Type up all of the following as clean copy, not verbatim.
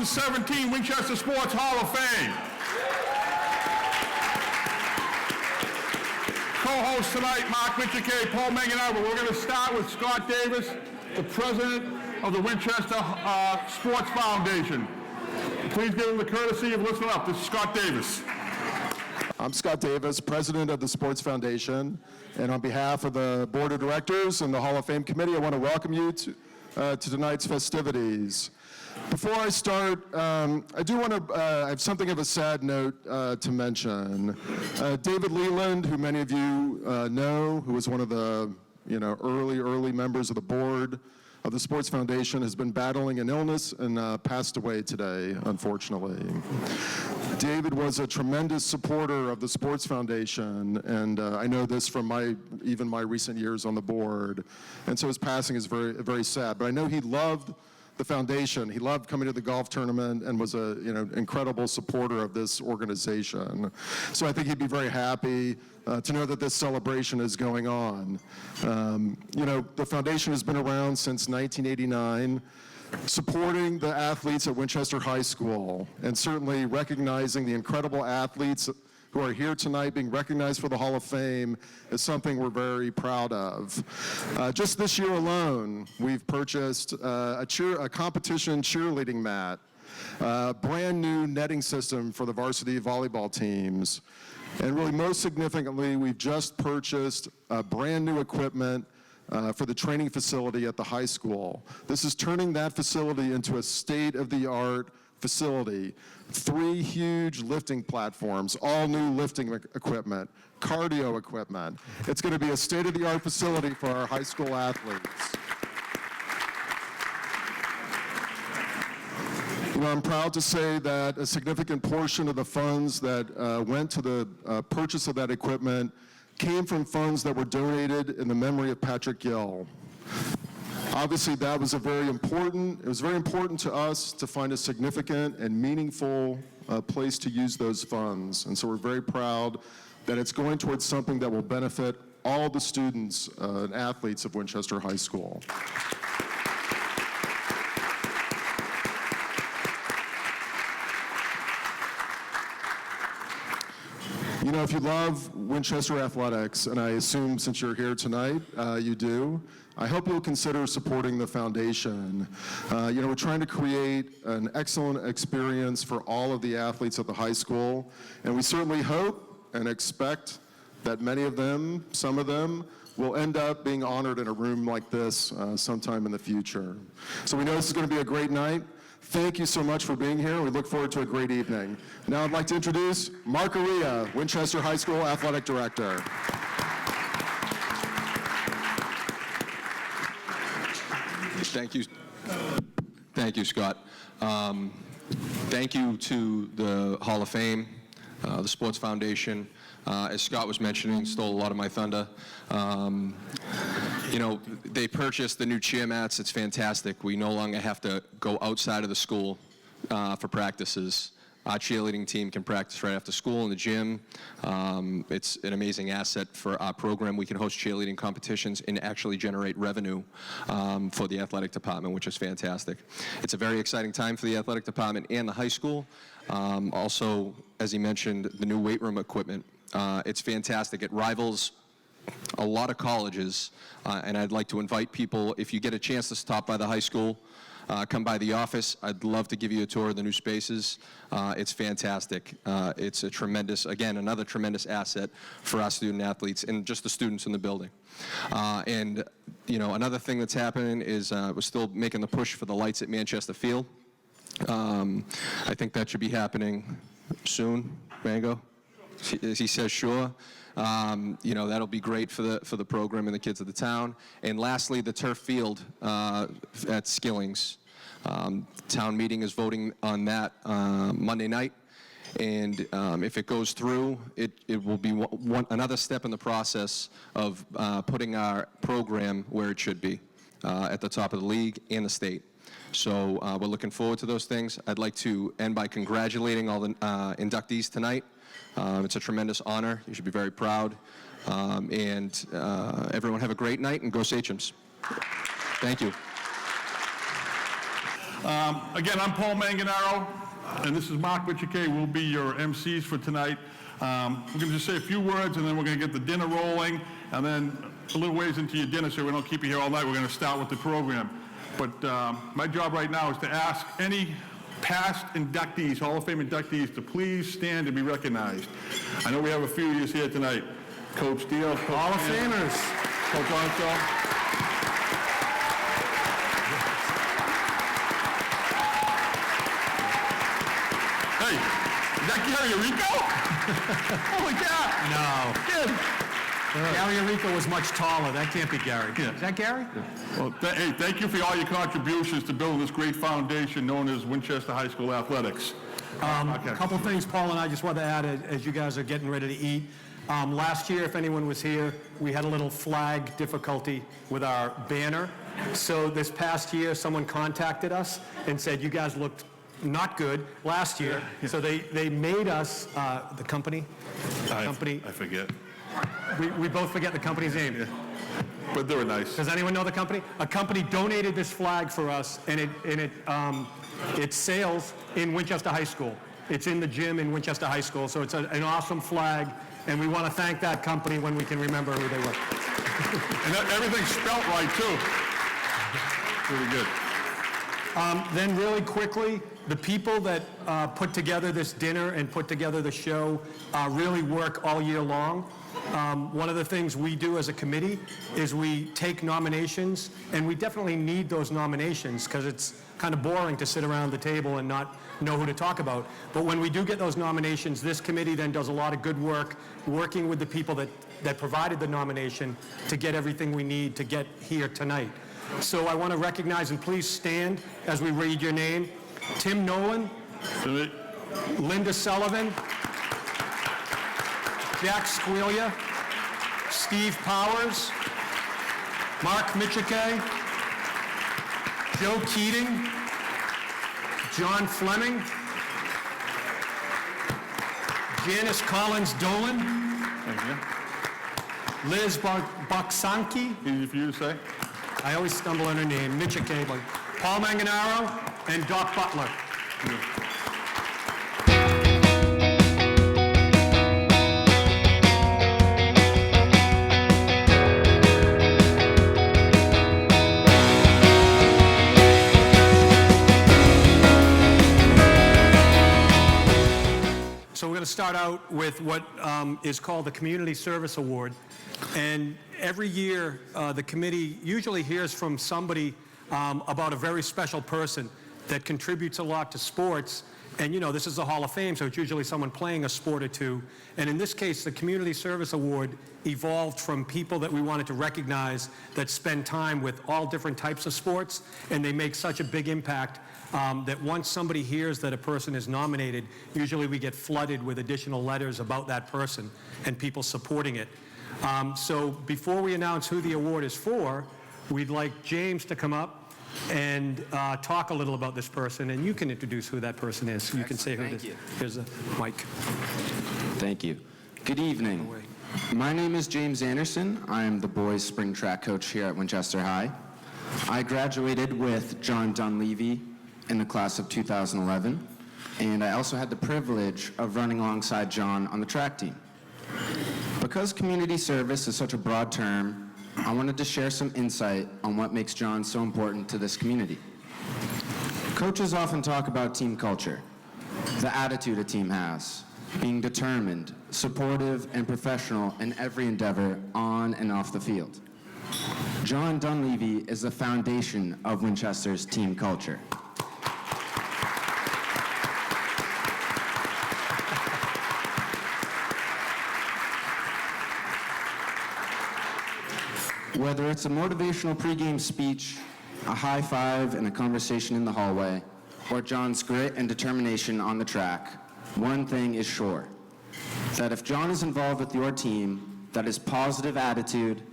2017 Winchester Sports Hall of Fame. Co-hosts tonight, Mark Winchester, Paul Manganaro. We're going to start with Scott Davis, the president of the Winchester Sports Foundation. Please give him the courtesy of listening up. This is Scott Davis. I'm Scott Davis, president of the Sports Foundation, and on behalf of the board of directors and the Hall of Fame committee, I want to welcome you to tonight's festivities. Before I start, I have something of a sad note to mention. David Leland, who many of you know, who was one of the early members of the board of the Sports Foundation, has been battling an illness and passed away today, unfortunately. David was a tremendous supporter of the Sports Foundation, and I know this from even my recent years on the board, and so his passing is very, very sad. But I know he loved the foundation. He loved coming to the golf tournament and was a incredible supporter of this organization. So I think he'd be very happy to know that this celebration is going on. The foundation has been around since 1989, supporting the athletes at Winchester High School, and certainly recognizing the incredible athletes who are here tonight being recognized for the Hall of Fame is something we're very proud of. Just this year alone, we've purchased a competition cheerleading mat, a brand new netting system for the varsity volleyball teams, and really most significantly, we've just purchased brand new equipment for the training facility at the high school. This is turning that facility into a state-of-the-art facility. 3 huge lifting platforms, all new lifting equipment, cardio equipment. It's going to be a state-of-the-art facility for our high school athletes. I'm proud to say that a significant portion of the funds that went to the purchase of that equipment came from funds that were donated in the memory of Patrick Gill. Obviously, that was very important to us to find a significant and meaningful place to use those funds. And so we're very proud that it's going towards something that will benefit all the students and athletes of Winchester High School. If you love Winchester athletics, and I assume since you're here tonight, you do, I hope you'll consider supporting the foundation. We're trying to create an excellent experience for all of the athletes at the high school, and we certainly hope and expect that some of them, will end up being honored in a room like this sometime in the future. So we know this is going to be a great night. Thank you so much for being here. We look forward to a great evening. Now I'd like to introduce Mark Aria, Winchester High School Athletic Director. Thank you, Scott. Thank you to the Hall of Fame, the Sports Foundation. As Scott was mentioning, stole a lot of my thunder. They purchased the new cheer mats. It's fantastic. We no longer have to go outside of the school for practices. Our cheerleading team can practice right after school in the gym. It's an amazing asset for our program. We can host cheerleading competitions and actually generate revenue for the athletic department, which is fantastic. It's a very exciting time for the athletic department and the high school. Also, as he mentioned, the new weight room equipment. It's fantastic. It rivals a lot of colleges, and I'd like to invite people, if you get a chance to stop by the high school, come by the office. I'd love to give you a tour of the new spaces. It's fantastic. It's a tremendous, again, another tremendous asset for our student athletes and just the students in the building. Another thing that's happening is we're still making the push for the lights at Manchester Field. I think that should be happening soon, Mango. He says sure. That'll be great for the program and the kids of the town. And lastly, the turf field at Skillings. Town meeting is voting on that Monday night. And if it goes through, it will be another step in the process of putting our program where it should be, at the top of the league and the state. So we're looking forward to those things. I'd like to end by congratulating all the inductees tonight. It's a tremendous honor. You should be very proud. Everyone have a great night and go Sachems. Thank you. Again, I'm Paul Manganaro, and this is Mark Mitchell. We'll be your MCs for tonight. We're going to just say a few words, and then we're going to get the dinner rolling, and then a little ways into your dinner so we don't keep you here all night. We're going to start with the program. But my job right now is to ask any past inductees, Hall of Fame inductees, to please stand and be recognized. I know we have a few of you here tonight. Coach Steele, Hall of Famers. Coach Armstrong. Hey, is that Gary Rico? Holy cow! No. Good. Gary Rico was much taller. That can't be Gary. Yeah. Is that Gary? Well, hey, thank you for all your contributions to building this great foundation known as Winchester High School Athletics. A couple things Paul and I just want to add as you guys are getting ready to eat. Last year, if anyone was here, we had a little flag difficulty with our banner. So this past year, someone contacted us and said, you guys looked not good last year. So they made us, the company, I forget. we both forget the company's name. Yeah. But they were nice. Does anyone know the company? A company donated this flag for us, and it sails in Winchester High School. It's in the gym in Winchester High School, so it's an awesome flag, and we want to thank that company when we can remember who they were. And everything's spelt right, too. Really good. Then really quickly, the people that put together this dinner and put together the show really work all year long. One of the things we do as a committee is we take nominations, and we definitely need those nominations because it's kind of boring to sit around the table and not know who to talk about. But when we do get those nominations, this committee then does a lot of good work working with the people that provided the nomination to get everything we need to get here tonight. So I want to recognize, and please stand as we read your name, Tim Nolan, Linda Sullivan, Jack Squealia, Steve Powers, Mark Mitchell, Joe Keating, John Fleming, Janice Collins Dolan, Thank you. Liz Baksanki, Easy for you to say? I always stumble on her name, Mitchell, Paul Manganaro, and Doc Butler. So we're going to start out with what is called the Community Service Award. And every year, the committee usually hears from somebody about a very special person that contributes a lot to sports. And you know, this is the Hall of Fame, so it's usually someone playing a sport or two. And in this case, the Community Service Award evolved from people that we wanted to recognize that spend time with all different types of sports, and they make such a big impact that once somebody hears that a person is nominated, usually we get flooded with additional letters about that person and people supporting it. So before we announce who the award is for, we'd like James to come up and talk a little about this person, and you can introduce who that person is. You can say who it is. Here's the mic. Thank you. Good evening. My name is James Anderson. I am the boys' spring track coach here at Winchester High. I graduated with John Dunleavy in the class of 2011, and I also had the privilege of running alongside John on the track team. Because community service is such a broad term, I wanted to share some insight on what makes John so important to this community. Coaches often talk about team culture, the attitude a team has, being determined, supportive, and professional in every endeavor on and off the field. John Dunleavy is the foundation of Winchester's team culture. Whether it's a motivational pregame speech, a high five, and a conversation in the hallway, or John's grit and determination on the track, one thing is sure, that if John is involved with your team, that his positive attitude,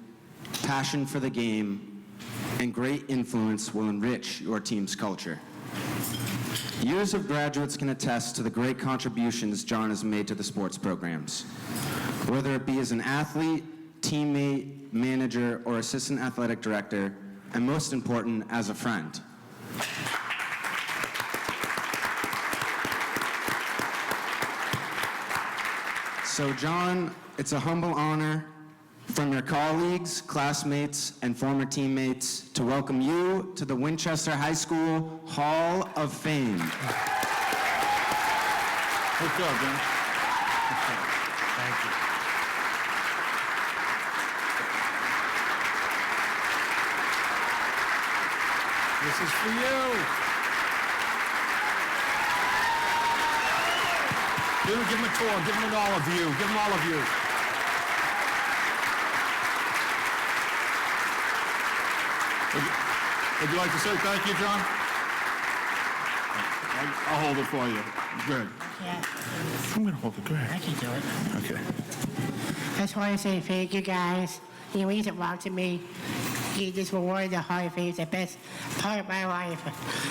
passion for the game, and great influence will enrich your team's culture. Years of graduates can attest to the great contributions John has made to the sports programs, whether it be as an athlete, teammate, manager, or assistant athletic director, and most important, as a friend. So, John, it's a humble honor from your colleagues, classmates, and former teammates to welcome you to the Winchester High School Hall of Fame. Good job, John. Thank you. This is for you. Give him a tour. Give him all of you. Give him all of you. Would you like to say thank you, John? I'll hold it for you. Good. Yeah, I'm going to hold it. Go I ahead. can do it. Okay. I just want to say thank you guys. You mean a lot to me. You just awarded the Hall of Fame. It's the best part of my life.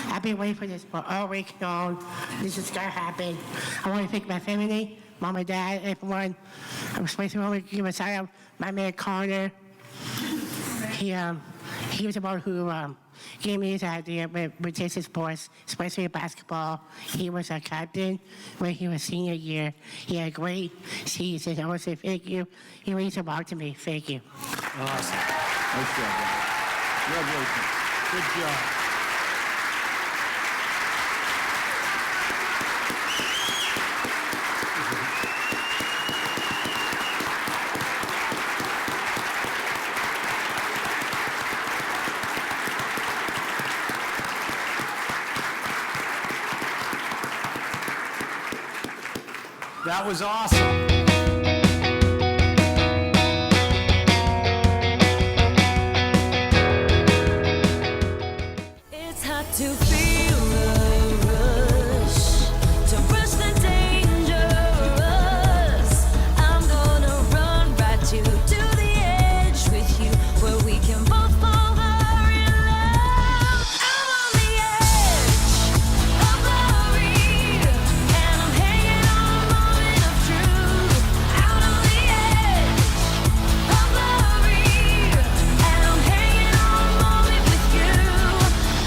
I've been waiting for this for all week long. This is gonna happen. I want to thank my family, mom and dad, everyone. I'm supposed to give a shout out. My man Connor. He was the one who gave me his idea with just sports, especially basketball. He was a captain when he was senior year. He had a great season. I want to say thank you. He means a lot to me. Thank you. Awesome. Nice job, John. Congratulations. Good job. That was awesome. It's hard to feel the rush, to rush the dangerous. I'm gonna run right to the edge with you, where we can both fall in love. I'm on the edge of glory, and I'm hanging on a moment of truth. Out on the edge of glory, and I'm hanging on a moment with you.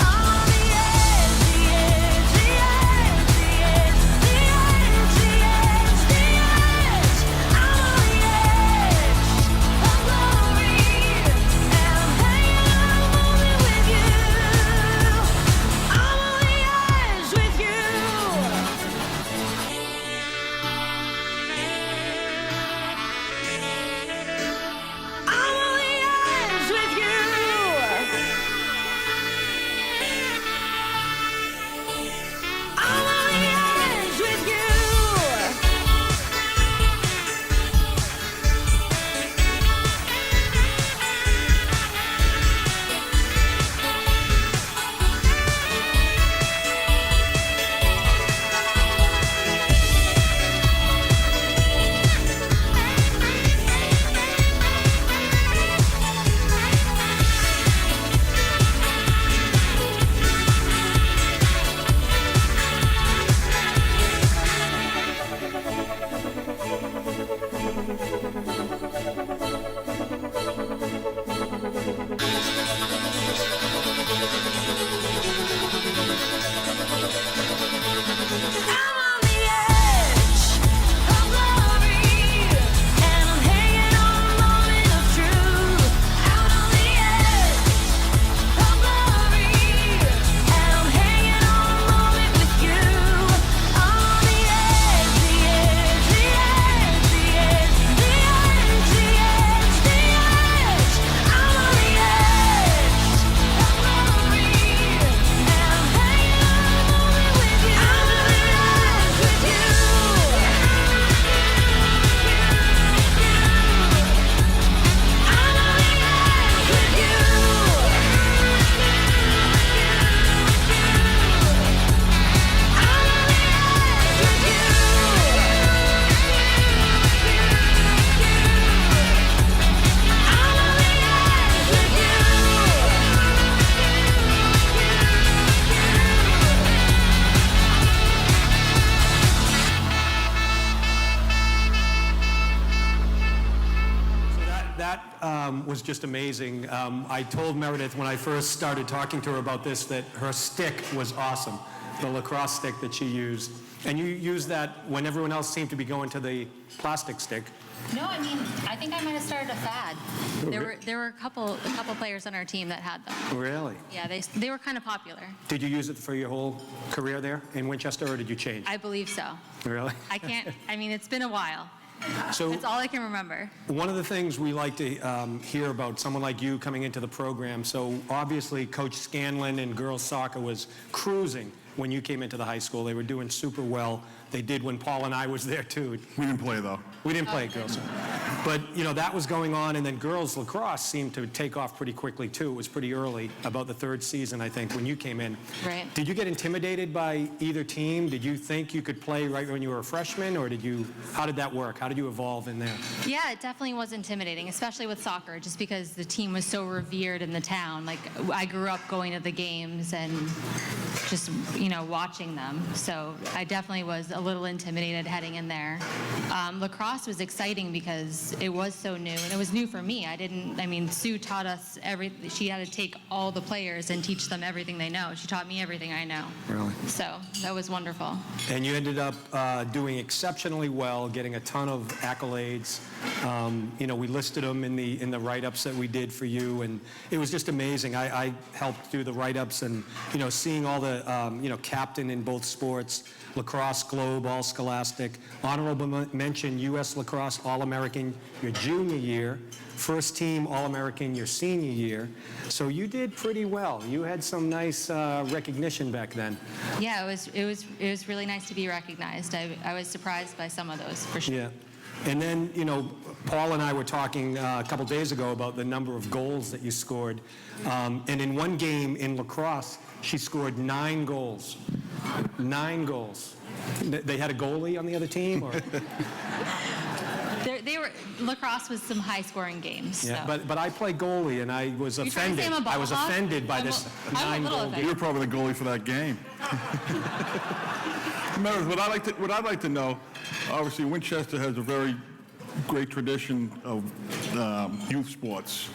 On the edge, the edge, the edge, the edge, the edge, the edge, the edge. I'm on the edge of glory, and I'm hanging on a moment with you. I'm on the edge with you. I'm on the edge with you. I'm on the edge with you. I'm on the edge of glory, and I'm hanging on a moment of truth. Out on the edge of glory, and I'm hanging on a moment with you. On the edge, the edge, the edge, the edge, the edge, the edge, the edge. I'm on the edge of glory, and I'm hanging on a moment with you. I'm on the edge with you. I'm on the edge with you. I'm on the edge with you. I'm on the edge with you. So that was just amazing. I told Meredith when I first started talking to her about this that her stick was awesome. the lacrosse stick that she used. And you used that when everyone else seemed to be going to the plastic stick. No, I mean, I think I might have started a fad. There were a couple players on our team that had them. Really? Yeah, they were kind of popular. Did you use it for your whole career there in Winchester, or did you change? I believe so. Really? I can't, I mean, it's been a while. So That's all I can remember. one of the things we like to hear about someone like you coming into the program, so obviously Coach Scanlon and girls soccer was cruising when you came into the high school. They were doing super well. They did when Paul and I was there too. We didn't play, though. We didn't play girls. But, that was going on, and then girls lacrosse seemed to take off pretty quickly too. It was pretty early, about the third season, I think, when you came in. Right. Did you get intimidated by either team? Did you think you could play right when you were a freshman, or how did that work? How did you evolve in there? Yeah, it definitely was intimidating, especially with soccer, just because the team was so revered in the town. Like, I grew up going to the games and just, watching them. So I definitely was a little intimidated heading in there. Lacrosse was exciting because it was so new, and it was new for me. Sue taught us she had to take all the players and teach them everything they know. She taught me everything I know. Really? So that was wonderful. And you ended up doing exceptionally well, getting a ton of accolades. We listed them in the write-ups that we did for you, and it was just amazing. I helped do the write-ups, and seeing all the captain in both sports, lacrosse Globe, all scholastic, honorable mention U.S. lacrosse All-American your junior year, first team All-American your senior year. So you did pretty well. You had some nice recognition back then. Yeah, it was really nice to be recognized. I was surprised by some of those, for sure. Yeah. And then, Paul and I were talking a couple days ago about the number of goals that you scored. And in one game in lacrosse, she scored 9 goals. 9 goals. They had a goalie on the other team? Or? Lacrosse was some high-scoring games. Yeah, so. but I play goalie, and I was You're trying to offended. say I'm a ball I was hog? offended by I'm this a little 9-goal offended. game. You're probably the goalie for that game. Meredith, what I'd like to know, obviously Winchester has a very great tradition of youth sports.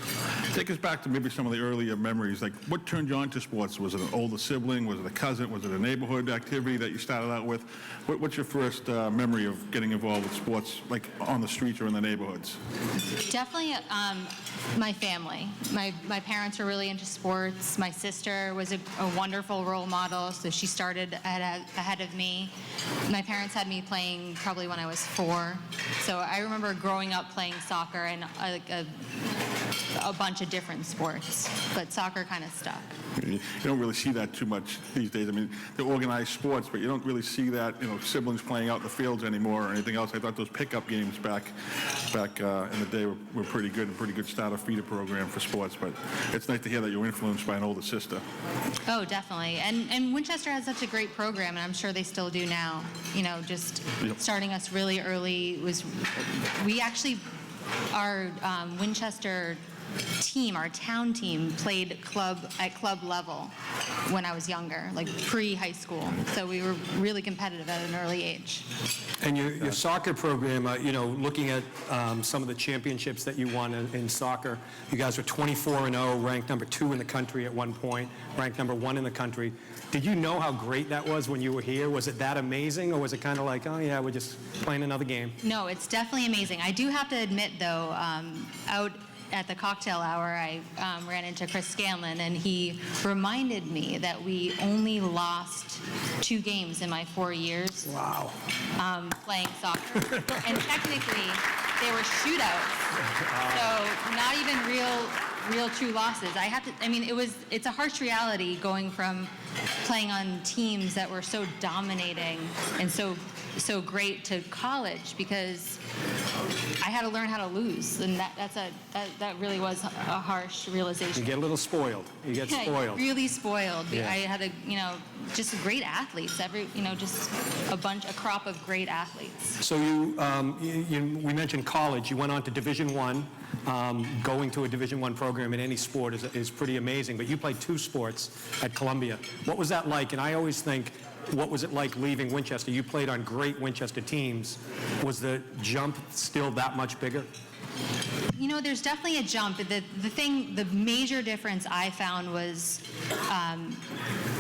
Take us back to maybe some of the earlier memories. Like, what turned you on to sports? Was it an older sibling? Was it a cousin? Was it a neighborhood activity that you started out with? What's your first memory of getting involved with sports, like on the streets or in the neighborhoods? Definitely my family. My parents were really into sports. My sister was a wonderful role model, so she started ahead of me. My parents had me playing probably when I was 4. So I remember growing up playing soccer and a bunch of different sports, but soccer kind of stuck. You don't really see that too much these days. I mean, they're organized sports, but you don't really see that, siblings playing out in the fields anymore or anything else. I thought those pickup games back in the day were pretty good, a pretty good starter feeder program for sports, but it's nice to hear that you're influenced by an older sister. Oh, definitely. And Winchester has such a great program, and I'm sure they still do now. Just starting us really early our Winchester team, our town team, played at club level when I was younger, like pre-high school. So we were really competitive at an early age. And your soccer program, looking at some of the championships that you won in soccer, you guys were 24-0, ranked number 2 in the country at one point, ranked number 1 in the country. Did you know how great that was when you were here? Was it that amazing, or was it kind of like, oh yeah, we're just playing another game? No, it's definitely amazing. I do have to admit, though, out at the cocktail hour, I ran into Chris Scanlon, and he reminded me that we only lost 2 games in my 4 years. Wow. Playing soccer. And technically, they were shootouts. So not even real true losses. It's a harsh reality going from playing on teams that were so dominating and so great to college, because I had to learn how to lose, and that really was a harsh realization. You get a little spoiled. You get spoiled. Really spoiled. Yeah. I had just great athletes. Just a crop of great athletes. So we mentioned college. You went on to Division I. Going to a Division I program in any sport is pretty amazing, but you played 2 sports at Columbia. What was that like? And I always think, what was it like leaving Winchester? You played on great Winchester teams. Was the jump still that much bigger? There's definitely a jump. The major difference I found was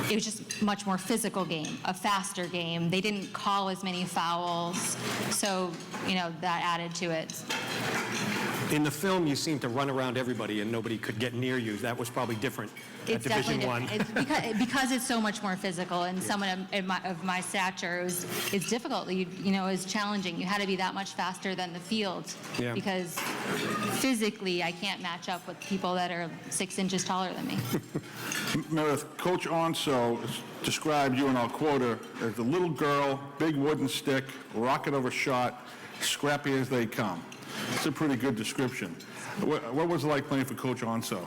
it was just much more physical game, a faster game. They didn't call as many fouls, so that added to it. In the film, you seemed to run around everybody and nobody could get near you. That was probably different at It's Division definitely One. different. It's because it's so much more physical, and someone of my stature, it's difficult. It's challenging. You had to be that much faster than the field Yeah. because physically I can't match up with people that are 6 inches taller than me. Meredith, Coach Onso described you, and I'll quote her, as a little girl, big wooden stick, rocket of a shot, scrappy as they come. It's a pretty good description. What was it like playing for Coach Onso?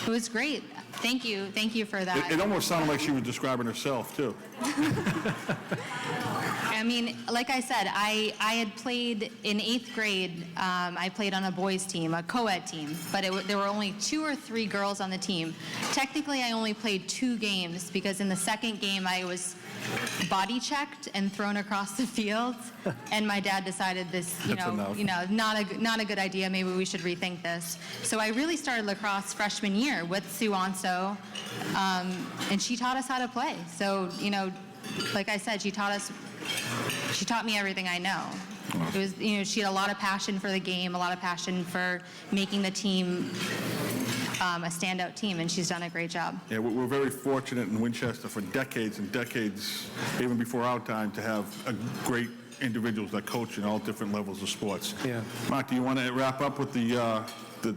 It was great. Thank you for that. It almost sounded like she was describing herself, too. I mean, like I said, I had played in 8th grade. I played on a boys' team, a co-ed team, but there were only 2 or 3 girls on the team. Technically, I only played 2 games because in the second game I was body checked and thrown across the field, and my dad decided this, not a good idea. Maybe we should rethink this. So I really started lacrosse freshman year with Sue Onso, and she taught us how to play. So like I said, she taught me everything I know. It was, she had a lot of passion for the game, a lot of passion for making the team a standout team, and she's done a great job. Yeah, we're very fortunate in Winchester for decades and decades, even before our time, to have great individuals that coach in all different levels of sports. Yeah. Mark, do you want to wrap up with the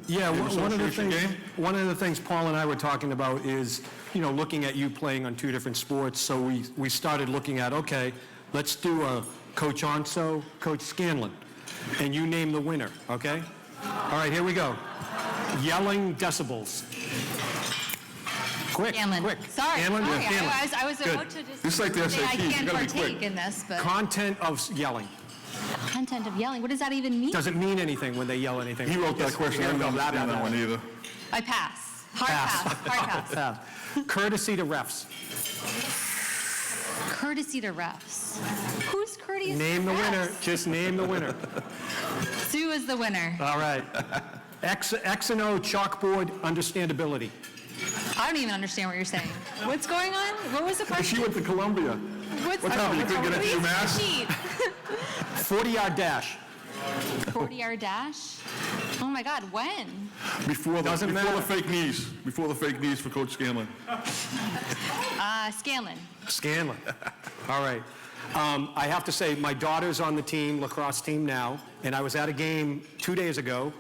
Yeah, one of the association things game? one of the things Paul and I were talking about is, looking at you playing on 2 different sports. So we started looking at, okay, let's do a Coach Onso, Coach Scanlon, and you name the winner, okay? All right, here we go. Yelling decibels. Quick, Scanlon. quick. Sorry. Scanlon? Sorry. Yeah, Scanlon. I was Good. about to just This is like the say I SATs, you can't gotta be partake quick. in this, but Content of yelling. content of yelling. What does that even mean? Doesn't mean anything when they yell anything. He wrote that Just- question. I you're don't gonna go understand blah, that blah, one blah. either. I pass. Hard pass. Hard pass. Courtesy to refs. Courtesy to refs. Who's courteous? Name to the winner. refs? Just name the winner. Sue is the winner. All right. X and O chalkboard understandability. I don't even understand what you're saying. What's going on? What was the She question? went to Columbia. What's What's happening? You couldn't get into Please UMass? repeat. 40-yard dash. 40-yard dash? Oh my God, when? Before Doesn't the matter. fake knees. Before the fake knees for Coach Scanlon. Scanlon. Scanlon. All right. I have to say, my daughter's on the team, lacrosse team now, and I was at a game 2 days ago,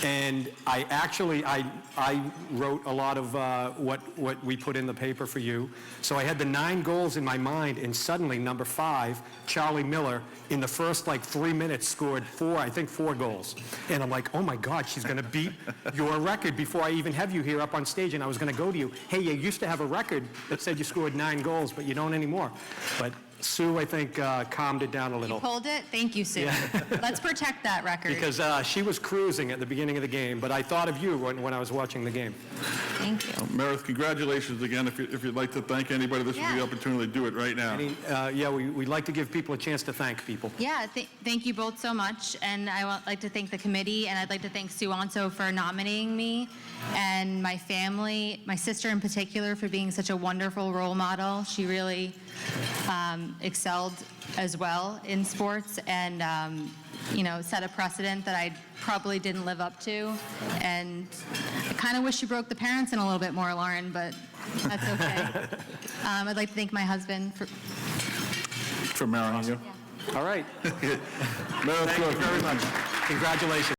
and I wrote a lot of what we put in the paper for you. So I had the 9 goals in my mind, and suddenly number 5, Charlie Miller, in the first 3 minutes scored 4 goals. And I'm like, oh my God, she's going to beat your record before I even have you here up on stage. And I was going to go to you, hey, you used to have a record that said you scored 9 goals, but you don't anymore. But Sue, I think, calmed it down a little. Pulled it? Thank you, Sue. Let's protect that record. Because she was cruising at the beginning of the game, but I thought of you when I was watching the game. Thank you. Meredith, congratulations again. If you'd like to thank anybody, this is Yeah. the opportunity to do it right now. We'd like to give people a chance to thank people. Yeah, thank you both so much. And I would like to thank the committee, and I'd like to thank Sue Onso for nominating me, and my family, my sister in particular, for being such a wonderful role model. She really excelled as well in sports, and set a precedent that I probably didn't live up to. And I kind of wish you broke the parents in a little bit more, Lauren, but that's okay. I'd like to thank my husband For marrying you. All right. Meredith, Thank you very much. Congratulations.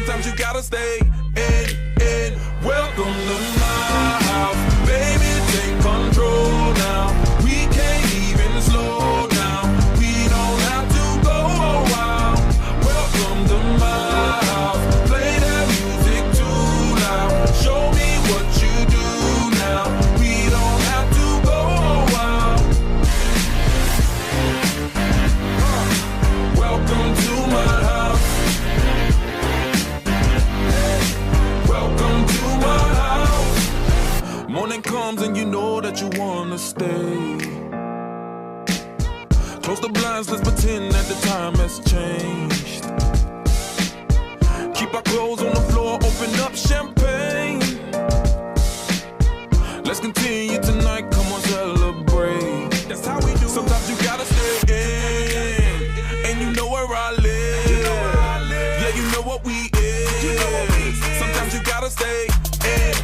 Sometimes you gotta stay in. Welcome to my house, baby, take control now. We can't even slow down. We don't have to go a while. Welcome to my house, play that music too loud. Show me what you do now. We don't have to go a while. Welcome to my house. Welcome to my house. Morning comes and you know that you wanna stay. Close the blinds, let's pretend that the time has changed. Keep our clothes on the floor, open up champagne. Let's continue tonight, come on, celebrate. That's how we do. Sometimes you gotta stay in, and you know where I live. Yeah, you know what we is. Sometimes you gotta stay in.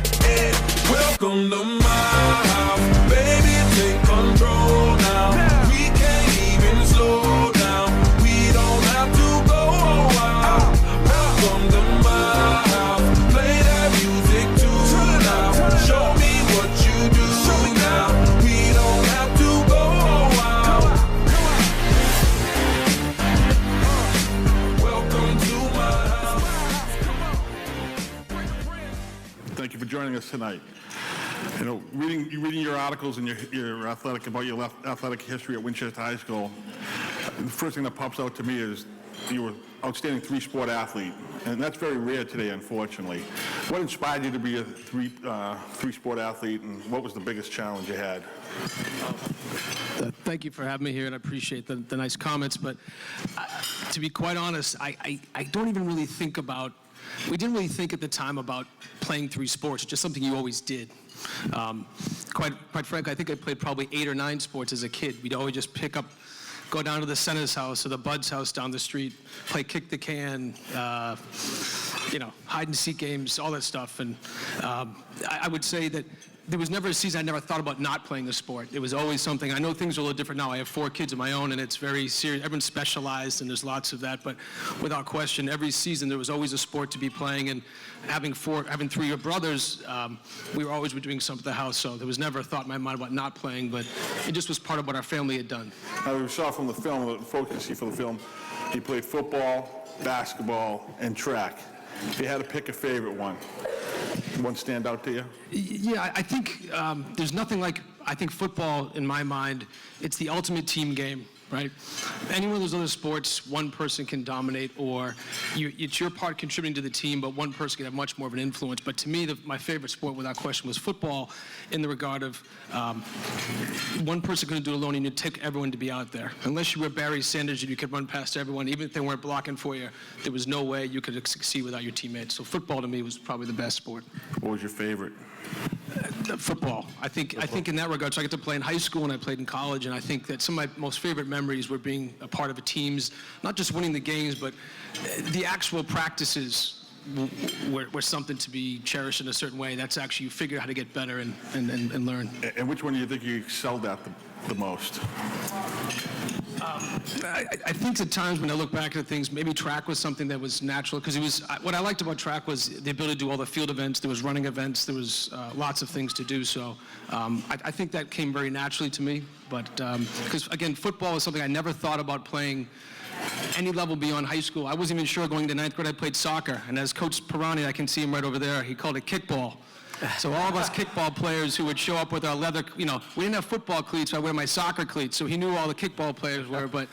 Welcome to my house, baby, take control now. We can't even slow down. We don't have to go a while. Welcome to my house, play that music too loud. Show me what you do now. We don't have to go a while. Welcome to my house. Thank you for joining us tonight. You know, reading your articles and your athletic history at Winchester High School, the first thing that pops out to me is you were an outstanding three-sport athlete, and that's very rare today, unfortunately. What inspired you to be a three-sport athlete, and what was the biggest challenge you had? Thank you for having me here, and I appreciate the nice comments. But to be quite honest, I don't even really think about. We didn't really think at the time about playing three sports. It's just something you always did. Quite frankly, I think I played probably 8 or 9 sports as a kid. We'd always just go down to the Center's house or the Bud's house down the street, play kick the can, hide and seek games, all that stuff. And I would say that there was never a season I never thought about not playing the sport. It was always something. I know things are a little different now. I have 4 kids of my own, and it's very serious. Everyone's specialized, and there's lots of that. But without question, every season there was always a sport to be playing. And having 3 brothers, we were always doing something at the house. So there was never a thought in my mind about not playing, but it just was part of what our family had done. We saw from the film, the folks you see for the film, he played football, basketball, and track. If you had to pick a favorite one stand out to you? Yeah, I think there's nothing like, I think football, in my mind, it's the ultimate team game, right? Any one of those other sports, one person can dominate, or it's your part contributing to the team, but one person can have much more of an influence. But to me, my favorite sport, without question, was football, in the regard of one person couldn't do it alone, and you take everyone to be out there. Unless you were Barry Sanders and you could run past everyone, even if they weren't blocking for you, there was no way you could succeed without your teammates. So football, to me, was probably the best sport. What was your favorite? Football. I think in that regard, so I got to play in high school and I played in college, and I think that some of my most favorite memories were being a part of a team's, not just winning the games, but the actual practices were something to be cherished in a certain way. That's actually, you figure out how to get better and learn. And which one do you think you excelled at the most? I think at times when I look back at things, maybe track was something that was natural, because what I liked about track was the ability to do all the field events. There was running events. There was lots of things to do. So I think that came very naturally to me. But because again, football is something I never thought about playing any level beyond high school. I wasn't even sure going to 9th grade I played soccer. And as Coach Pirani, I can see him right over there, he called it kickball. So all of us kickball players who would show up with our leather, we didn't have football cleats, so I wear my soccer cleats, so he knew all the kickball players were. But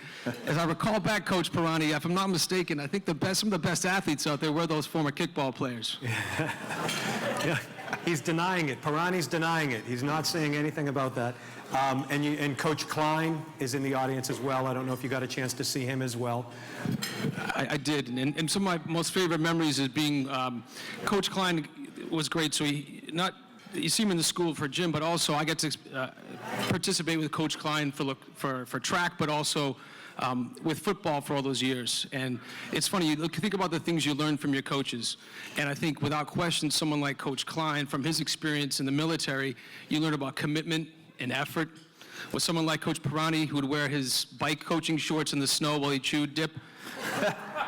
as I recall back, Coach Pirani, if I'm not mistaken, I think some of the best athletes out there were those former kickball players. Yeah, he's denying it. Pirani's denying it. He's not saying anything about that. And Coach Klein is in the audience as well. I don't know if you got a chance to see him as well. I did, and some of my most favorite memories is being Coach Klein was great. So you see him in the school for gym, but also I get to participate with Coach Klein for track, but also with football for all those years. And it's funny, you think about the things you learn from your coaches. And I think without question, someone like Coach Klein, from his experience in the military, you learn about commitment and effort. With someone like Coach Pirani, who would wear his bike coaching shorts in the snow while he chewed dip,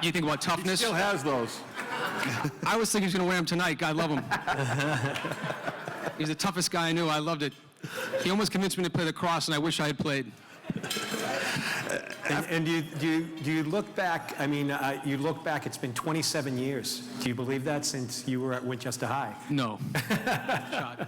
you think about toughness. He still has those. I was thinking he was going to wear them tonight. I love him. He's the toughest guy I knew. I loved it. He almost convinced me to play lacrosse, and I wish I had played. And do you look back, I mean, you look back, it's been 27 years. Do you believe that since you were at Winchester High? No. Shot.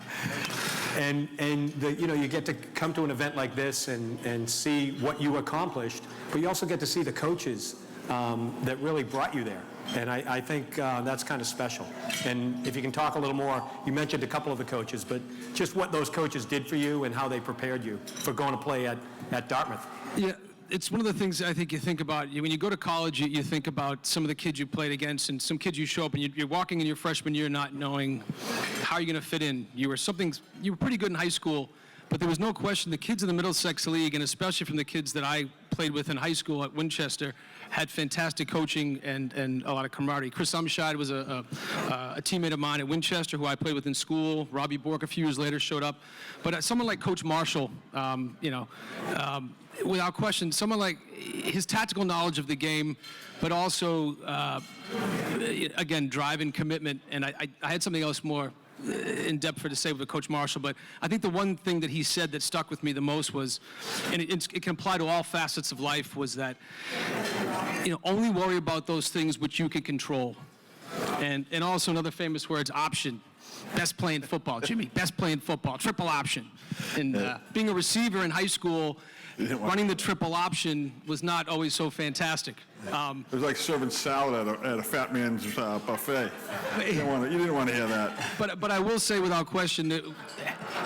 And you know, you get to come to an event like this and see what you accomplished, but you also get to see the coaches that really brought you there. And I think that's kind of special. And if you can talk a little more, you mentioned a couple of the coaches, but just what those coaches did for you and how they prepared you for going to play at Dartmouth. Yeah, it's one of the things I think you think about. When you go to college, you think about some of the kids you played against, and some kids you show up and you're walking in your freshman year not knowing how you're going to fit in. You were pretty good in high school, but there was no question the kids in the Middlesex League, and especially from the kids that I played with in high school at Winchester, had fantastic coaching and a lot of camaraderie. Chris Umscheid was a teammate of mine at Winchester who I played with in school. Robbie Bork a few years later showed up. But someone like Coach Marshall, without question, someone like his tactical knowledge of the game, but also, again, drive and commitment. And I had something else more in depth to say with Coach Marshall, but I think the one thing that he said that stuck with me the most was, and it can apply to all facets of life, was that, only worry about those things which you can control. And also another famous words, option. Best playing football, Jimmy, best playing football, triple option. And being a receiver in high school, running the triple option was not always so fantastic. It was like serving salad at a fat man's buffet. You didn't want to hear that. But I will say without question that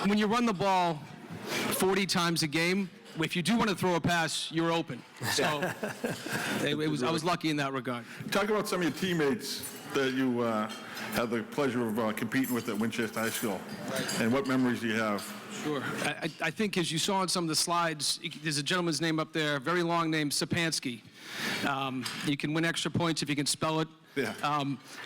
when you run the ball 40 times a game, if you do want to throw a pass, you're open. So I was lucky in that regard. Talk about some of your teammates that you had the pleasure of competing with at Winchester High School, and what memories do you have? Sure. I think as you saw on some of the slides, there's a gentleman's name up there, very long name, Sapansky. You can win extra points if you can spell it. Yeah.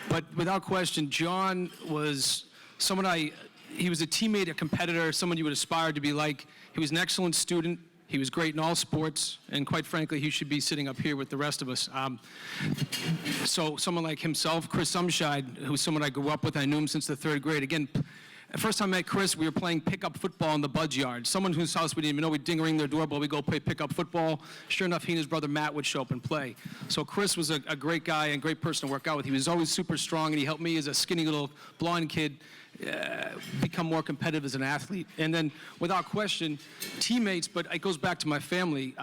But without question, John was someone he was a teammate, a competitor, someone you would aspire to be like. He was an excellent student. He was great in all sports, and quite frankly, he should be sitting up here with the rest of us. So someone like himself, Chris Umscheid, who's someone I grew up with, I knew him since the 3rd grade. Again, the first time I met Chris, we were playing pickup football in the Buds Yard. Someone whose house we didn't even know, we'd ding-a-ring their doorbell, we'd go play pickup football. Sure enough, he and his brother Matt would show up and play. So Chris was a great guy and great person to work out with. He was always super strong, and he helped me as a skinny little blonde kid become more competitive as an athlete. And then, without question, teammates, but it goes back to my family.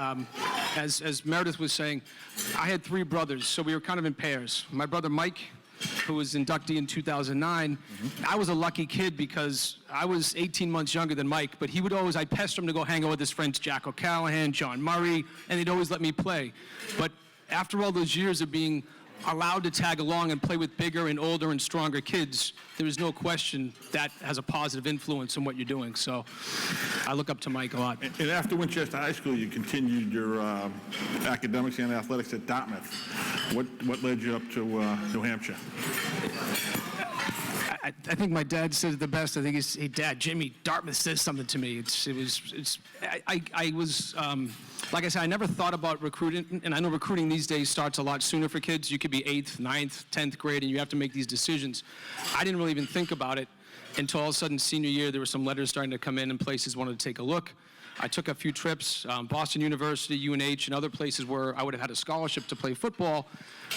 As Meredith was saying, I had 3 brothers, so we were kind of in pairs. My brother Mike, who was inductee in 2009, I was a lucky kid because I was 18 months younger than Mike, but I'd pester him to go hang out with his friends Jack O'Callahan, John Murray, and they'd always let me play. But after all those years of being allowed to tag along and play with bigger and older and stronger kids, there is no question that has a positive influence on what you're doing. So I look up to Mike a lot. And after Winchester High School, you continued your academics and athletics at Dartmouth. What led you up to New Hampshire? I think my dad said it the best. I think he's, hey, Dad, Jimmy, Dartmouth says something to me. I was, like I said, I never thought about recruiting, and I know recruiting these days starts a lot sooner for kids. You could be 8th, 9th, 10th grade, and you have to make these decisions. I didn't really even think about it until all of a sudden senior year, there were some letters starting to come in and places wanted to take a look. I took a few trips, Boston University, UNH, and other places where I would have had a scholarship to play football.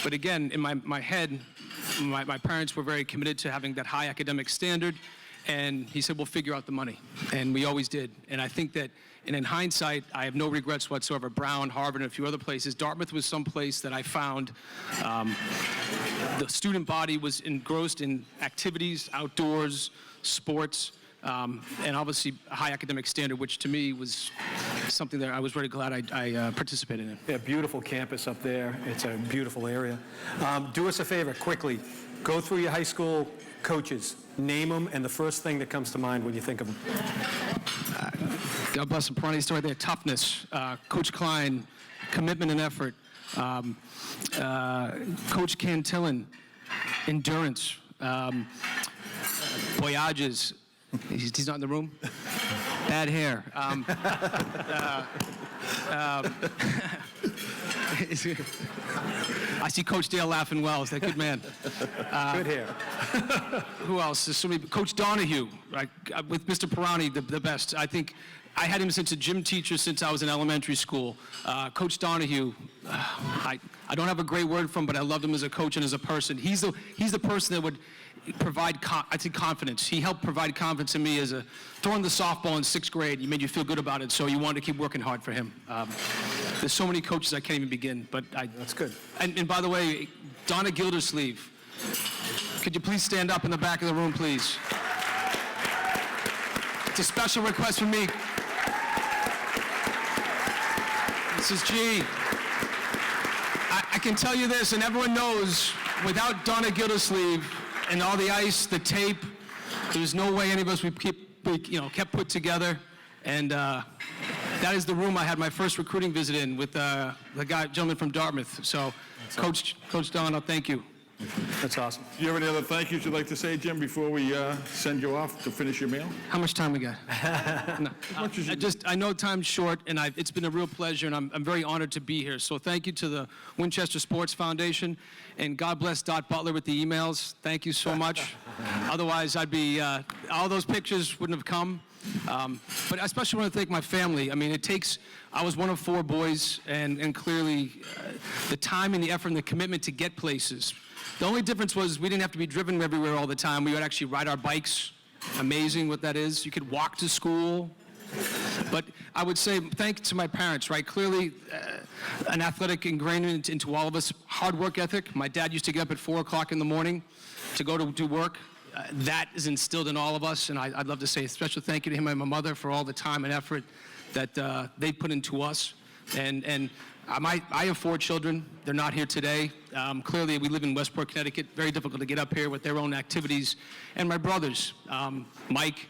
But again, in my head, my parents were very committed to having that high academic standard. And he said, we'll figure out the money. And we always did. And I think that, and in hindsight, I have no regrets whatsoever. Brown, Harvard, and a few other places. Dartmouth was some place that I found the student body was engrossed in activities, outdoors, sports, and obviously a high academic standard, which to me was something that I was very glad I participated in. Yeah, beautiful campus up there. It's a beautiful area. Do us a favor, quickly. Go through your high school coaches. Name them, and the first thing that comes to mind when you think of them. God bless him, Perennial story there. Toughness. Coach Klein, commitment and effort. Coach Cantillan, endurance. Voyages. He's not in the room. Bad hair. I see Coach Dale laughing well. Is that good man? Good hair. Who else? There's so many. Coach Donahue, right? With Mr. Pirani, the best. I think I had him since a gym teacher since I was in elementary school. Coach Donahue, I don't have a great word for him, but I loved him as a coach and as a person. He's the person that would provide, confidence. He helped provide confidence in me as a throwing the softball in 6th grade. He made you feel good about it, so you wanted to keep working hard for him. There's so many coaches I can't even begin, but That's good. And by the way, Donna Gildersleeve, could you please stand up in the back of the room, please? It's a special request from me. Mrs. G, I can tell you this, and everyone knows, without Donna Gildersleeve and all the ice, the tape, there's no way any of us would kept put together. And that is the room I had my first recruiting visit in with the gentleman from Dartmouth. So, Coach Donna, thank you. That's awesome. Do you have any other thank yous you'd like to say, Jim, before we send you off to finish your meal? How much time we got? No. I know time's short, and it's been a real pleasure, and I'm very honored to be here. So thank you to the Winchester Sports Foundation, and God bless Dot Butler with the emails. Thank you so much. Otherwise, I'd be, all those pictures wouldn't have come. But I especially want to thank my family. I mean, I was one of 4 boys, and clearly the time and the effort and the commitment to get places. The only difference was we didn't have to be driven everywhere all the time. We would actually ride our bikes. Amazing what that is. You could walk to school. But I would say thanks to my parents, right? Clearly, an athletic ingrained into all of us, hard work ethic. My dad used to get up at 4 o'clock in the morning to go to do work. That is instilled in all of us, and I'd love to say a special thank you to him and my mother for all the time and effort that they put into us. And I have 4 children. They're not here today. Clearly, we live in Westport, Connecticut. Very difficult to get up here with their own activities. And my brothers, Mike,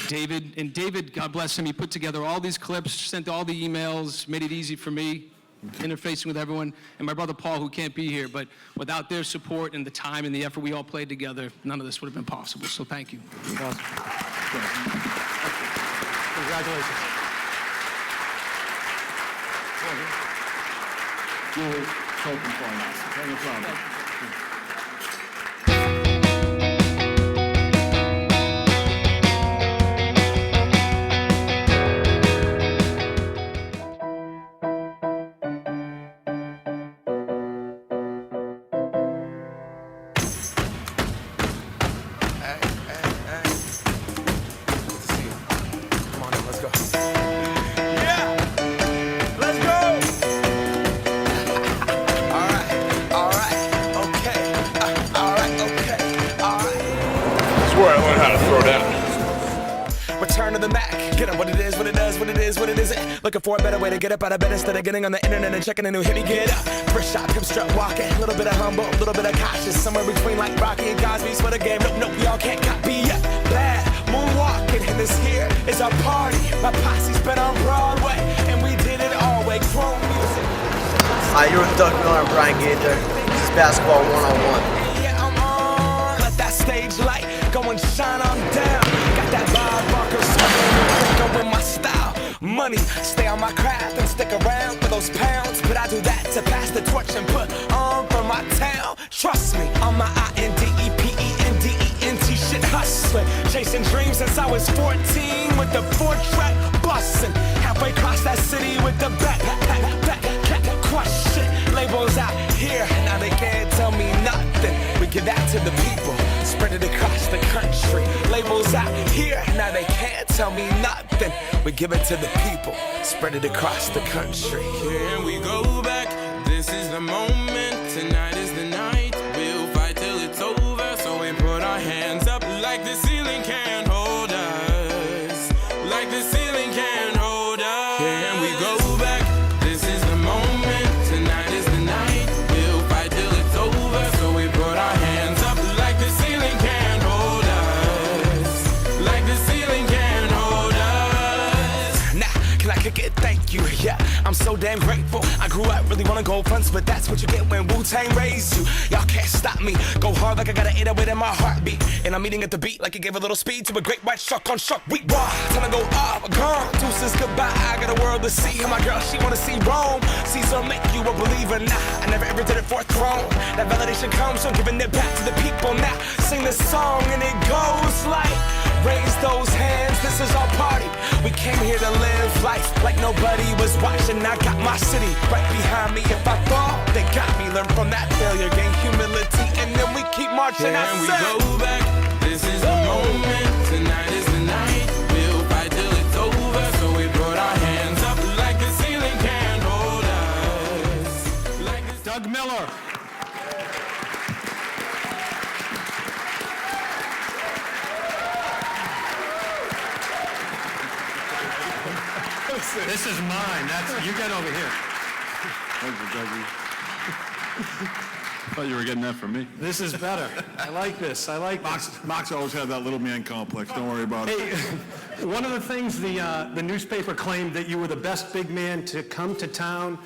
David. And David, God bless him, he put together all these clips, sent all the emails, made it easy for me, interfacing with everyone. And my brother Paul, who can't be here. But without their support and the time and the effort we all played together, none of this would have been possible. So thank you. Awesome. Congratulations. Julie, talking for us. No problem. Where I learned how to throw down. Return to the Mac. Get up what it is, what it does, what it is, what it isn't. Looking for a better way to get up out of bed instead of getting on the internet and checking a new hit. Me get up. First shot, come strut walking. A little bit of humble, a little bit of cautious. Somewhere between like Rocky and Cosby's for the game. Nope, y'all can't copy yet. Bad moonwalking, and this here is our party. My posse's been on Broadway, and we did it all way. Chrome music. Hi, you're with Doug Miller and Brian Gaither. This is Basketball 101. Yeah, I'm on. Let that stage light go and shine on down. Got that Bob Barker swing with my style. Money, stay on my craft and stick around for those pounds. But I do that to pass the torch and put on for my town. Trust me, on my INDEPENDENT shit hustling. Chasing dreams since I was 14 with the 4-track bustin'. Halfway across that city with the back question. Labels out here, now they can't tell me nothing. We give that to the people, spread it across the country. Labels out here, now they can't tell me nothing. We give it to the people, spread it across the country. Here we go back. This is the moment. Tonight is the night. We'll fight till it's over. So we put our hands up like the ceiling can't hold us. Like the ceiling can't hold us. Here we go back. This is the moment. Tonight is the night. We'll fight till it's over. So we put our hands up like the ceiling can't hold us. Like the ceiling can't hold us. Nah, can I kick it? Thank you, yeah, I'm so damn grateful. I grew up really wanna go fronts, but that's what you get when Wu-Tang raised you. Y'all can't stop me, go hard like I got an 808 in my heartbeat. And I'm eating at the beat like it gave a little speed to a great white shark on shark. We raw, time to go off, gone. Deuces goodbye, I got a world to see. And my girl, she wanna see Rome. Caesar make you a believer, nah. I never ever did it for a throne. That validation comes from giving it back to the people. Now sing this song and it goes like, raise those hands, this is our party. We came here to live life like nobody was watching. I got my city right behind me. If I fall, they got me. Learn from that failure, gain humility, and then we keep marching. And we go back, this is the moment. Tonight is the night, we'll fight till it's over. So we put our hands up like the ceiling can't hold us. Like Doug Miller. This is mine. You get over here. Thank you, Dougie. Thought you were getting that from me. This is better. I like this. I like this. Mox always had that little man complex. Don't worry about it. Hey, one of the things the newspaper claimed that you were the best big man to come to town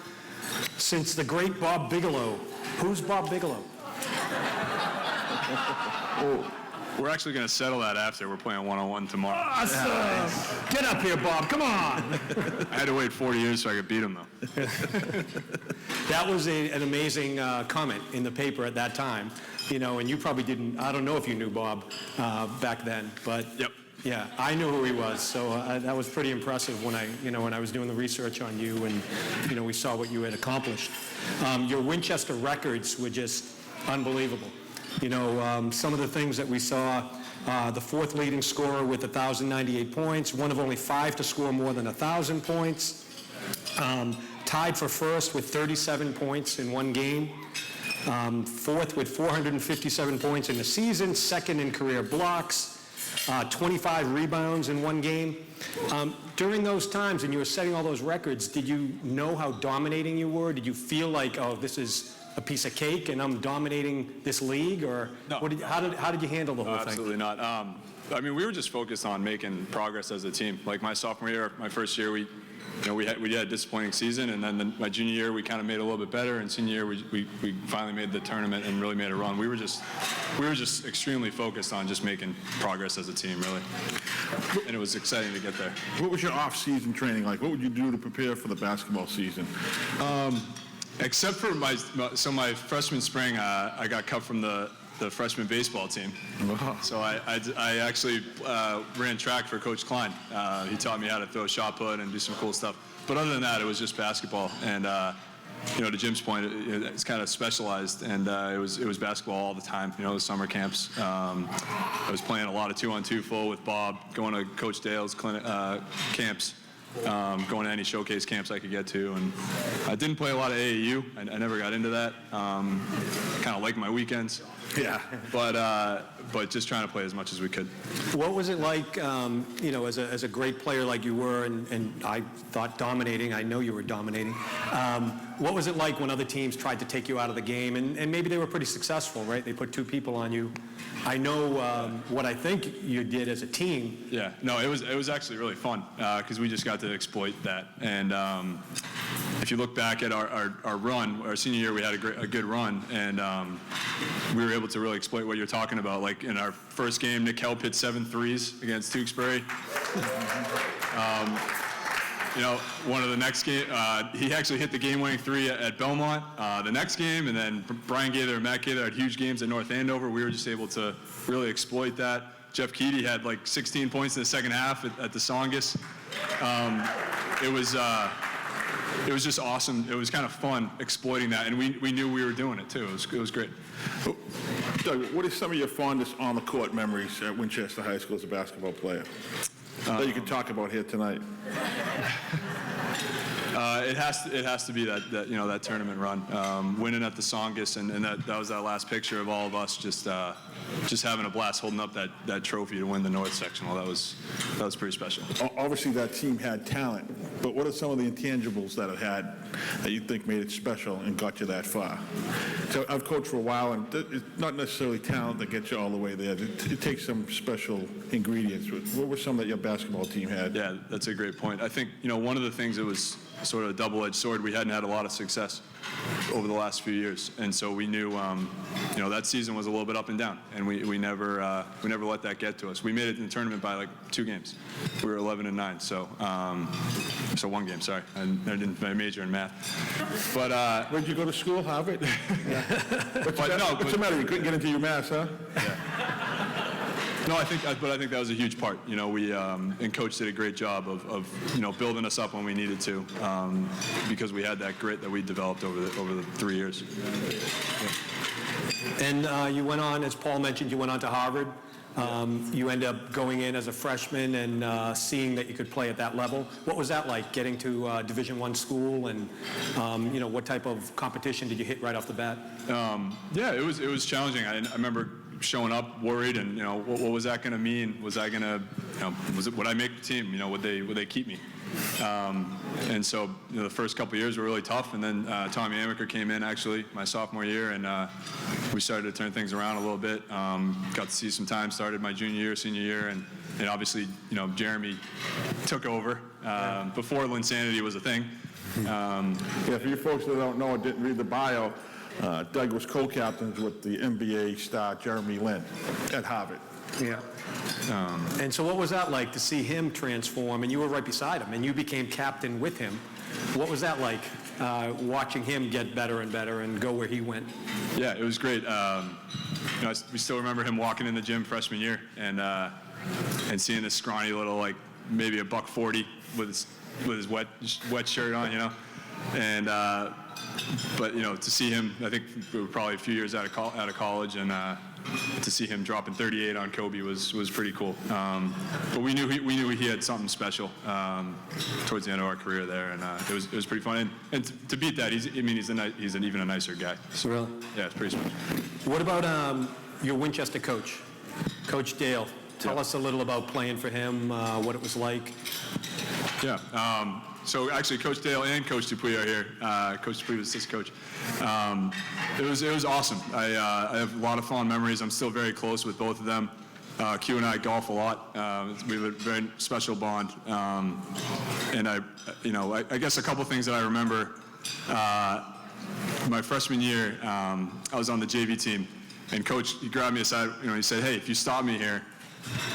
since the great Bob Bigelow. Who's Bob Bigelow? We're actually going to settle that after. We're playing one-on-one tomorrow. Awesome. Get up here, Bob. Come on. I had to wait 40 years so I could beat him, though. That was an amazing comment in the paper at that time. You know, and you probably didn't, I don't know if you knew Bob back then, but Yep. yeah, I knew who he was. So that was pretty impressive when I was doing the research on you and, we saw what you had accomplished. Your Winchester records were just unbelievable. Some of the things that we saw, the fourth leading scorer with 1,098 points, one of only 5 to score more than 1,000 points, tied for first with 37 points in one game, fourth with 457 points in the season, second in career blocks, 25 rebounds in one game. During those times, and you were setting all those records, did you know how dominating you were? Did you feel like, oh, this is a piece of cake and I'm dominating this league, or No. how did you handle the whole thing? Absolutely not. We were just focused on making progress as a team. Like my sophomore year, my first year, we had a disappointing season, and then my junior year we kind of made it a little bit better, and senior year we finally made the tournament and really made a run. We were just extremely focused on just making progress as a team, really, and it was exciting to get there. What was your off-season training like? What would you do to prepare for the basketball season? Except for my freshman spring, I got cut from the freshman baseball team. Wow. So I actually ran track for Coach Klein. He taught me how to throw a shot put and do some cool stuff. But other than that, it was just basketball. And to Jim's point, it's kind of specialized, and it was basketball all the time. The summer camps. I was playing a lot of 2-on-2 full with Bob, going to Coach Dale's camps. Going to any showcase camps I could get to, and I didn't play a lot of AAU. I never got into that. Kind of like my weekends. Yeah. But just trying to play as much as we could. What was it like, as a great player like you were, and I thought dominating, I know you were dominating. What was it like when other teams tried to take you out of the game, and maybe they were pretty successful, right? They put 2 people on you. I know what I think you did as a team. Yeah, no, it was actually really fun because we just got to exploit that. And if you look back at our run, our senior year, we had a good run, and we were able to really exploit what you're talking about. Like in our first game, Nick Help hit 7 threes against Tewksbury. One of the next game, he actually hit the game-winning 3 at Belmont. The next game, and then Brian Gaither and Matt Gaither had huge games at North Andover. We were just able to really exploit that. Jeff Keedy had like 16 points in the second half at the Songus. It was just awesome. It was kind of fun exploiting that, and we knew we were doing it too. It was great. Doug, what are some of your fondest on-the-court memories at Winchester High School as a basketball player that you can talk about here tonight? It has to be that tournament run, winning at the Songus, and that was that last picture of all of us just having a blast holding up that trophy to win the North Sectional. That was pretty special. Obviously, that team had talent, but what are some of the intangibles that it had that you think made it special and got you that far? So I've coached for a while, and it's not necessarily talent that gets you all the way there. It takes some special ingredients. What were some that your basketball team had? Yeah, that's a great point. I think one of the things that was sort of a double-edged sword. We hadn't had a lot of success over the last few years, and so we knew, that season was a little bit up and down, and we never let that get to us. We made it in the tournament by like 2 games. We were 11-9, so 1 game. Sorry, I didn't major in math. But Where'd you go to school, Harvard? What's the matter? You couldn't get into UMass, huh? No, I think that was a huge part. We and Coach did a great job of building us up when we needed to, because we had that grit that we developed over the 3 years. And you went on, as Paul mentioned, you went on to Harvard. You ended up going in as a freshman and seeing that you could play at that level. What was that like, getting to Division I school, and what type of competition did you hit right off the bat? Yeah, it was challenging. I remember showing up worried, and what was that going to mean? Was I going to, would I make the team? Would they keep me? And so the first couple of years were really tough, and then Tommy Amaker came in actually my sophomore year, and we started to turn things around a little bit. Got to see some time. Started my junior year, senior year, and obviously Jeremy took over before Linsanity was a thing. For you folks that don't know or didn't read the bio, Doug was co-captains with the NBA star Jeremy Lin at Harvard. Yeah. And so what was that like to see him transform, and you were right beside him, and you became captain with him? What was that like, watching him get better and better and go where he went? Yeah, it was great. We still remember him walking in the gym freshman year and seeing this scrawny little, like maybe $140 with his wet shirt on, and but to see him, I think we were probably a few years out of college, and to see him dropping 38 on Kobe was pretty cool. But we knew he had something special towards the end of our career there, and it was pretty fun. And to beat that, he's even a nicer guy. So, really? Yeah, it's pretty special. What about your Winchester coach, Coach Dale? Tell us a little about playing for him, what it was like. Yeah. So actually, Coach Dale and Coach Dupuy are here. Coach Dupuy was assistant coach. It was awesome. I have a lot of fond memories. I'm still very close with both of them. Q and I golf a lot. We have a very special bond. And I guess a couple things that I remember. My freshman year, I was on the JV team, and Coach, he grabbed me aside. He said, "Hey, if you stop me here,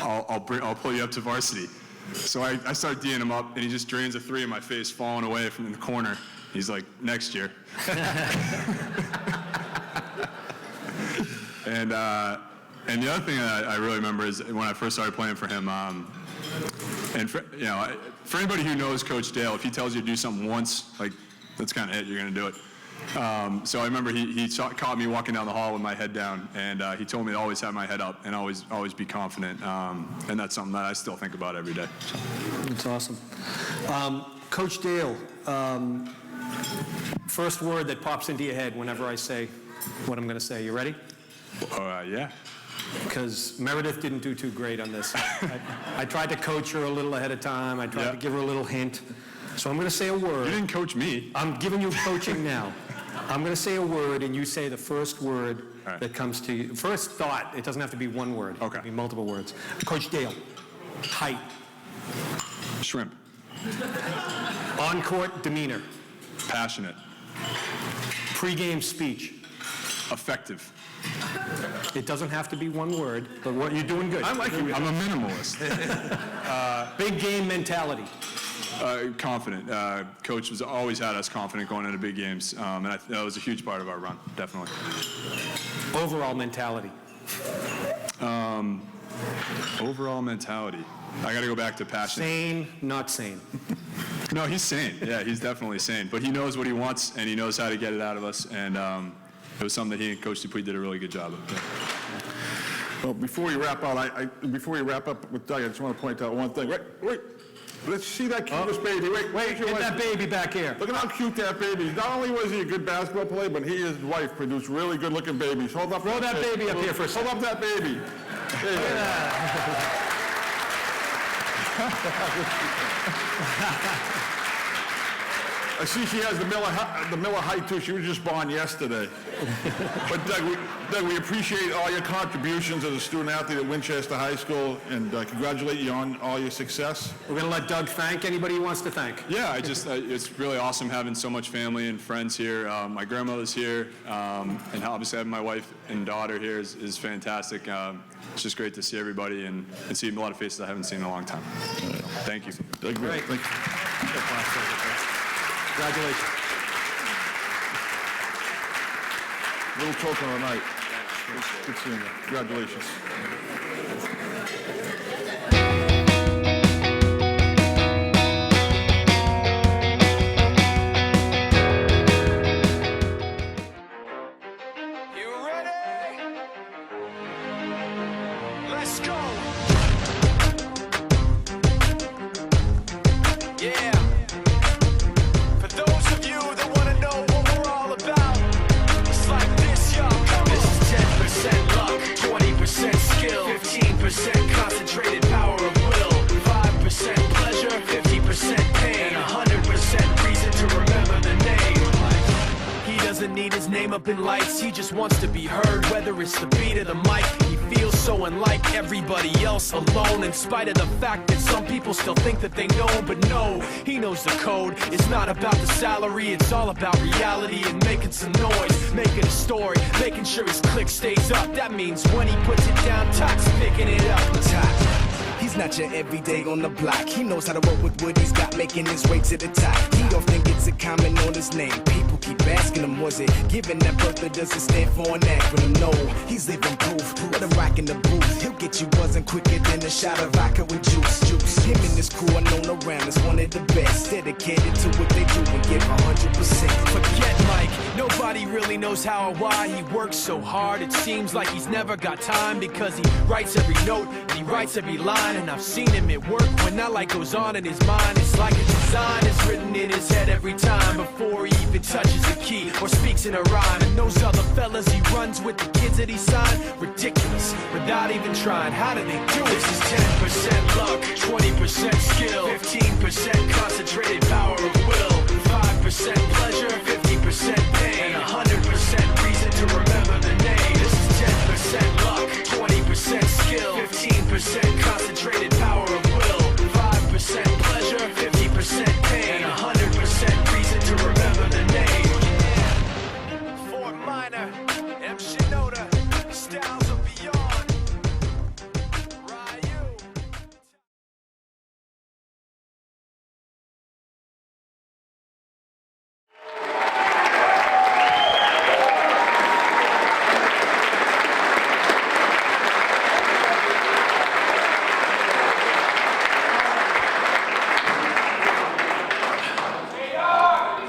I'll pull you up to varsity." So I start D'ing him up, and he just drains a 3 in my face, falling away from the corner. He's like, "Next year." And the other thing that I really remember is when I first started playing for him. And for anybody who knows Coach Dale, if he tells you to do something once, like that's kind of it. You're going to do it. So I remember he caught me walking down the hall with my head down, and he told me to always have my head up and always be confident. And that's something that I still think about every day. That's awesome. Coach Dale, first word that pops into your head whenever I say what I'm going to say. You ready? Yeah. Because Meredith didn't do too great on this. I tried to coach her a little ahead of time. I tried to give her a little hint. So I'm going to say a word. You didn't coach me. I'm giving you coaching now. I'm going to say a word, and you say the first word that comes to you. First thought. It doesn't have to be one word. Okay. It can be multiple words. Coach Dale, height. Shrimp. On-court demeanor. Passionate. Pre-game speech. Effective. It doesn't have to be one word, but you're doing good. I like you. I'm a minimalist. Big game mentality. Confident. Coach has always had us confident going into big games, and that was a huge part of our run, definitely. Overall mentality. Overall mentality. I got to go back to passion. Sane, not sane. No, he's sane. Yeah, he's definitely sane. But he knows what he wants, and he knows how to get it out of us, and it was something that he and Coach Dupuy did a really good job of. Yeah. Well, before we wrap up with Doug, I just want to point out one thing. Wait. Let's see that cutest baby. Wait, get that baby back here. Look at how cute that baby is. Not only was he a good basketball player, but he and his wife produced really good-looking babies. Hold up. Throw that baby up here for a second. Hold up that baby. There you go. I see she has the Miller height too. She was just born yesterday. But Doug, we appreciate all your contributions as a student athlete at Winchester High School, and congratulate you on all your success. We're going to let Doug thank anybody he wants to thank. Yeah, it's really awesome having so much family and friends here. My grandmother's here, and obviously having my wife and daughter here is fantastic. It's just great to see everybody and see a lot of faces I haven't seen in a long time. Thank you. Doug, Great. thank you. Congratulations. Little token of the night. Good seeing you. Congratulations. You ready? Let's go. Yeah. For those of you that want to know what we're all about, it's like this, y'all. This is 10% luck, 20% skill, 15% concentrated power of will, 5% pleasure, 50% pain, 100% reason to remember the name. He doesn't need his name up in lights, he just wants to be heard, whether it's the beat of the mic. He feels so unlike everybody else, alone, in spite of the fact that some people still think that they know, but no, he knows the code. It's not about the salary, it's all about reality and making some noise, making a story, making sure his click stays up. That means when he puts it down, Tox picking it up. He's not your everyday on the block. He knows how to work with what he's got, making his way to the top. He often gets a comment on his name. People keep asking him, was it given that birth, or does it stand for an acronym? No, he's living proof. Let him rock in the booth. He'll get you buzzing quicker than a shot of vodka with juice. Him and his crew are known around as one of the best, dedicated to what they do and give 100%. Forget Mike, nobody really knows how or why he works so hard. It seems like he's never got time, because he writes every note and he writes every line. And I've seen him at work when that light goes on in his mind. It's like a design is written in his head every time, before he even touches a key or speaks in a rhyme. And those other fellas he runs with, the kids that he signed, ridiculous, without even trying. How do they do it? This is 10% luck, 20% skill, 15% concentrated power of will, 5% pleasure, 50% pain, 100% reason to remember the name. This is 10% luck, 20% skill, 15% concentrated power of will, 5% pleasure, 50% pain, 100% reason to remember the name. Fort Minor, M. Shinoda, Styles of Beyond, Ryu.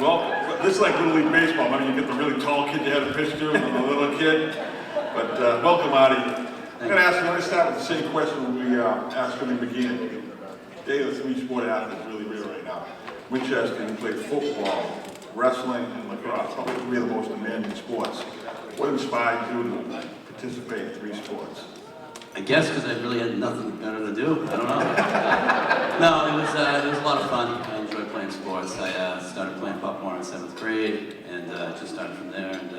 Well, this is like Little League Baseball. Maybe you get the really tall kid you had a picture and the little kid. But welcome, Artie. I'm going to start with the same question we asked when we began. Today, the three-sport athlete is really rare right now. Winchester, you played football, wrestling, and lacrosse, probably three of the most demanding sports. What inspired you to participate in three sports? I guess because I really had nothing better to do. I don't know. No, it was a lot of fun. I enjoyed playing sports. I started playing Pop Warner in 7th grade, and just started from there. And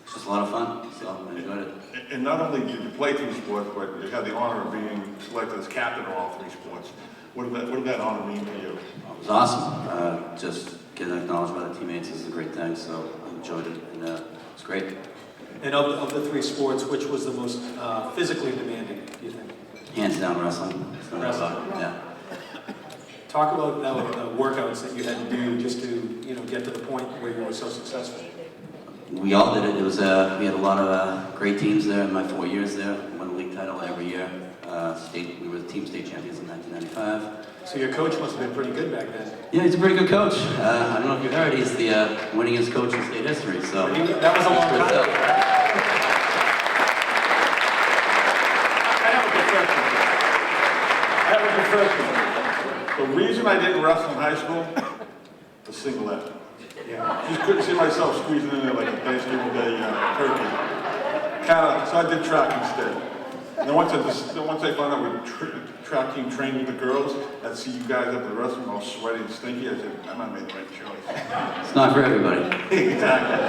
it's just a lot of fun. So I enjoyed it. And not only did you play three sports, but you had the honor of being selected as captain of all three sports. What did that honor mean to you? It was awesome. Just getting acknowledged by the teammates is a great thing. So I enjoyed it, and it's great. And of the three sports, which was the most physically demanding, do you think? Hands down, wrestling. Wrestling? Yeah. Talk about the workouts that you had to do just to, get to the point where you were so successful. We all did it. It was we had a lot of great teams there in my 4 years there. Won the league title every year. We were the team state champions in 1995. So your coach must have been pretty good back then. Yeah, he's a pretty good coach. I don't know if you heard, he's the winningest coach in state history. So that was a long time. I have a confession. The reason I didn't wrestle in high school was single leg. Just couldn't see myself squeezing in there like a Thanksgiving Day turkey. So I did track instead. And then once I found out we're track team training the girls, I'd see you guys up in the restroom all sweaty and stinky. I said, I might make the right choice. It's not for everybody. Exactly.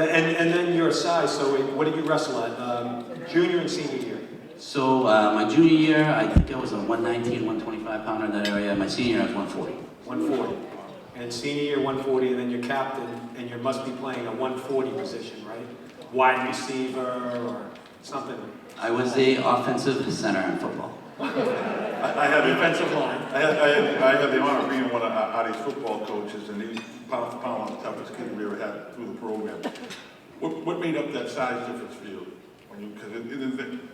And then your size, so what did you wrestle at? Junior and senior year? So my junior year, I think I was a 119, 125 pounder in that area. My senior year, I was 140. 140. And senior year, 140, and then you're captain, and you must be playing a 140 position, right? Wide receiver or something. I was the offensive center in football. I had defensive line. I had the honor of being one of Artie's football coaches, and he's pound for pound one of the toughest kids we ever had through the program. What made up that size difference for you? Because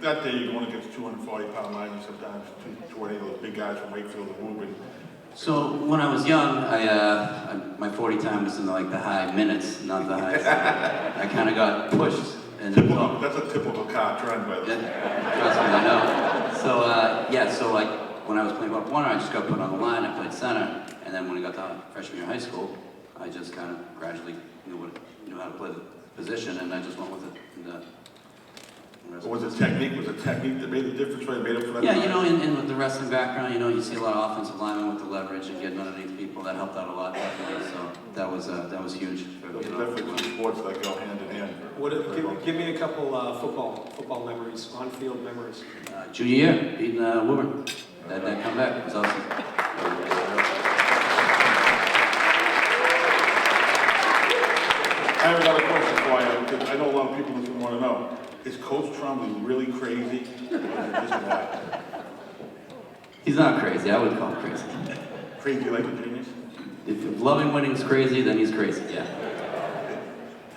that day you're going against 240-pound linemen, sometimes 220, those big guys from Wakefield and Woburn. So when I was young, my 40 time was in like the high minutes, not the high. I kind of got pushed. And that's a typical car trend, by the way. Trust me, I know. So so like when I was playing Pop Warner, I just got put on the line. I played center, and then when I got to freshman year of high school, I just kind of gradually knew how to play the position, and I just went with it. Was it technique? Was it technique that made the difference? Right, made up for that? Yeah, and with the wrestling background, you see a lot of offensive linemen with the leverage and getting underneath people. That helped out a lot, definitely. So that was huge. Definitely two sports that go hand in hand. Give me a couple football memories, on-field memories. Junior year, beating Woburn. That comeback was awesome. I have another question for you, because I know a lot of people in this room want to know. Is Coach Trombley really crazy, or is it just that? He's not crazy. I would call him crazy. Crazy like a genius? If loving winning's crazy, then he's crazy, yeah.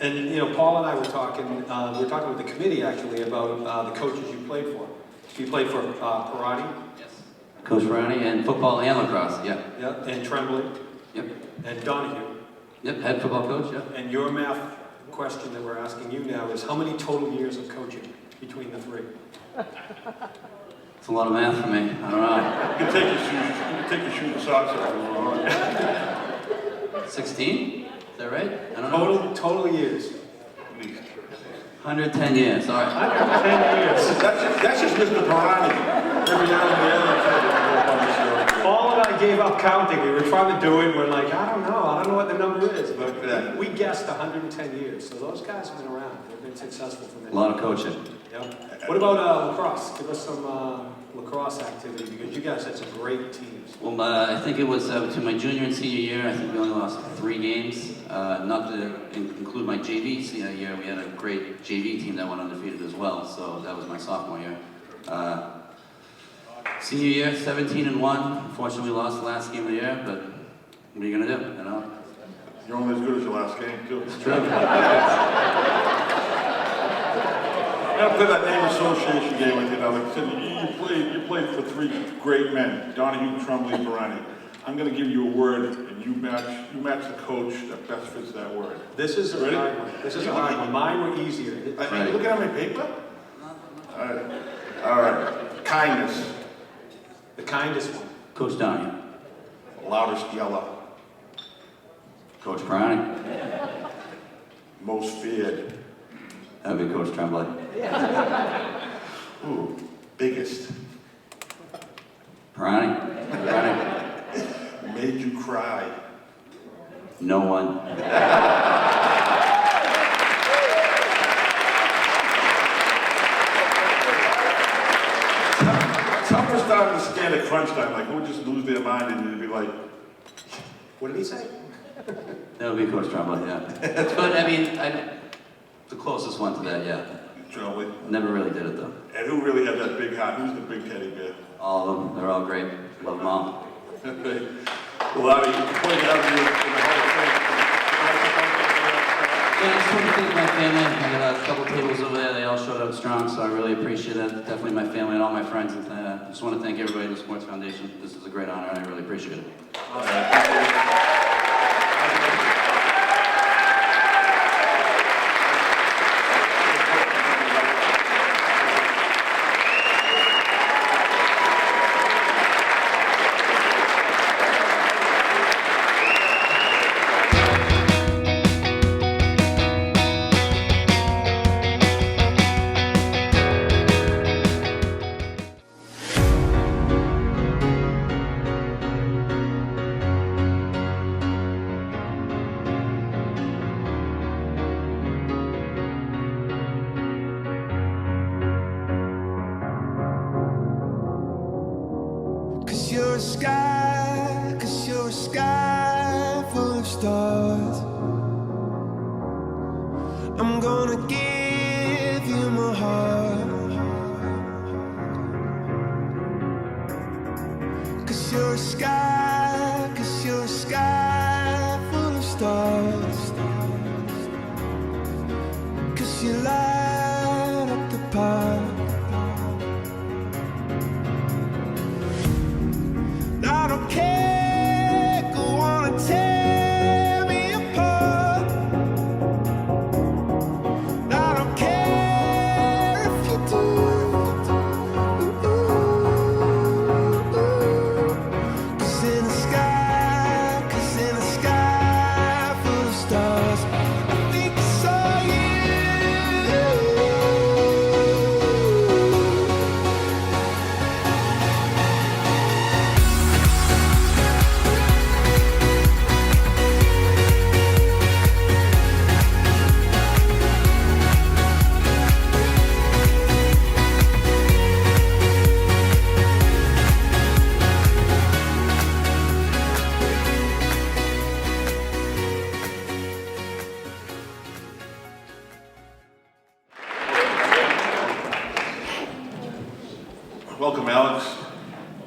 And Paul and I were talking with the committee actually about the coaches you played for. You played for Parati? Yes. Coach Parati, and football and lacrosse, yeah. Yep. And Tremblay? Yep. And Donahue? Yep, head football coach, yeah. And your math question that we're asking you now is how many total years of coaching between the three? It's a lot of math for me. I don't know. You can take your shoes and socks off. 16? Is that right? I don't know. Total years. 110 years, all right. 110 years. That's just Mr. Parati. Every now and then. Paul and I gave up counting. We were trying to do it. We're like, I don't know what the number is, but we guessed 110 years. So those guys have been around. They've been successful for many. A lot of coaching. Yep. What about lacrosse? Give us some lacrosse activity because you guys had some great teams. Well, I think it was between my junior and senior year. I think we only lost 3 games. Not to include my JV senior year, we had a great JV team that went undefeated as well. So that was my sophomore year. Senior year, 17-1. Unfortunately, we lost the last game of the year, but what are you gonna do? You're only as good as your last game, too. It's true. I gotta play that name association game with you now. Like I said, you played for 3 great men, Donahue, Trombley, and Parati. I'm gonna give you a word, and you match the coach that best fits that word. This is a hard one. This is a hard one. Mine were easier. Are you looking at my paper? All right. Kindness. The kindest one. Coach Donahue. Loudest yeller. Coach Parati. Most feared. That would be Coach Tremblay. Ooh, biggest. Parati. Made you cry. No one. Toughest time to stand at crunch time, like who would just lose their mind and you'd be like, what did he say? That would be Coach Tremblay, yeah. But I mean, the closest one to that, yeah. Tremblay. Never really did it though. And who really had that big heart? Who's the big teddy bear? All of them. They're all great. Love them all. Well, Larry, it's a pleasure having you in the Hall of Fame. Yeah, I just want to thank my family. I got a couple tables over there. They all showed up strong, so I really appreciate that. Definitely my family and all my friends. And I just want to thank everybody at the Sports Foundation. This is a great honor, and I really appreciate it. sky, 'cause you're a sky full of stars. I'm gonna give you my heart, 'cause you're a sky, 'cause you're a sky full of stars. 'Cause you light up the park. I don't care, go on and tear me apart. I don't care if you do. Cause in the sky, 'cause in the sky full of stars, I think I saw you. Welcome, Alex.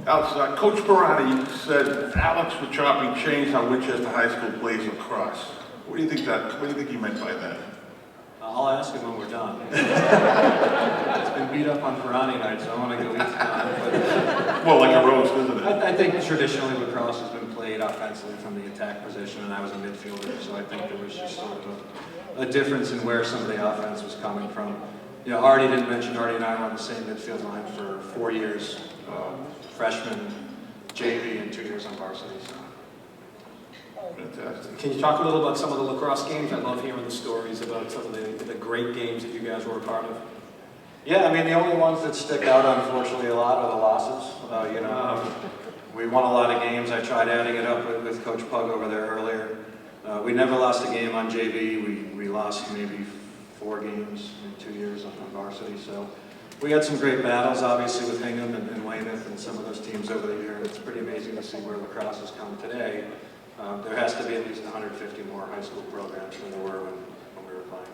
Alex, Coach Barani said Alex would chop and change how Winchester High School plays lacrosse. What do you think he meant by that? I'll ask him when we're done. It's been beat up on Ferrani night, so I want to go eat tonight. Well, like a roast, isn't it? I think traditionally lacrosse has been played offensively from the attack position, and I was a midfielder, so I think there was just sort of a difference in where some of the offense was coming from. You know, Artie didn't mention, Artie and I were on the same midfield line for 4 years, freshman, JV, and 2 years on varsity. So. Fantastic. Can you talk a little about some of the lacrosse games? I love hearing the stories about some of the great games that you guys were a part of. Yeah, I mean, the only ones that stick out, unfortunately, a lot are the losses. We won a lot of games. I tried adding it up with Coach Pug over there earlier. We never lost a game on JV. We lost maybe 4 games in 2 years on varsity. So we had some great battles, obviously, with Hingham and Weymouth and some of those teams over the year. It's pretty amazing to see where lacrosse has come today. There has to be at least 150 more high school programs than there were when we were playing.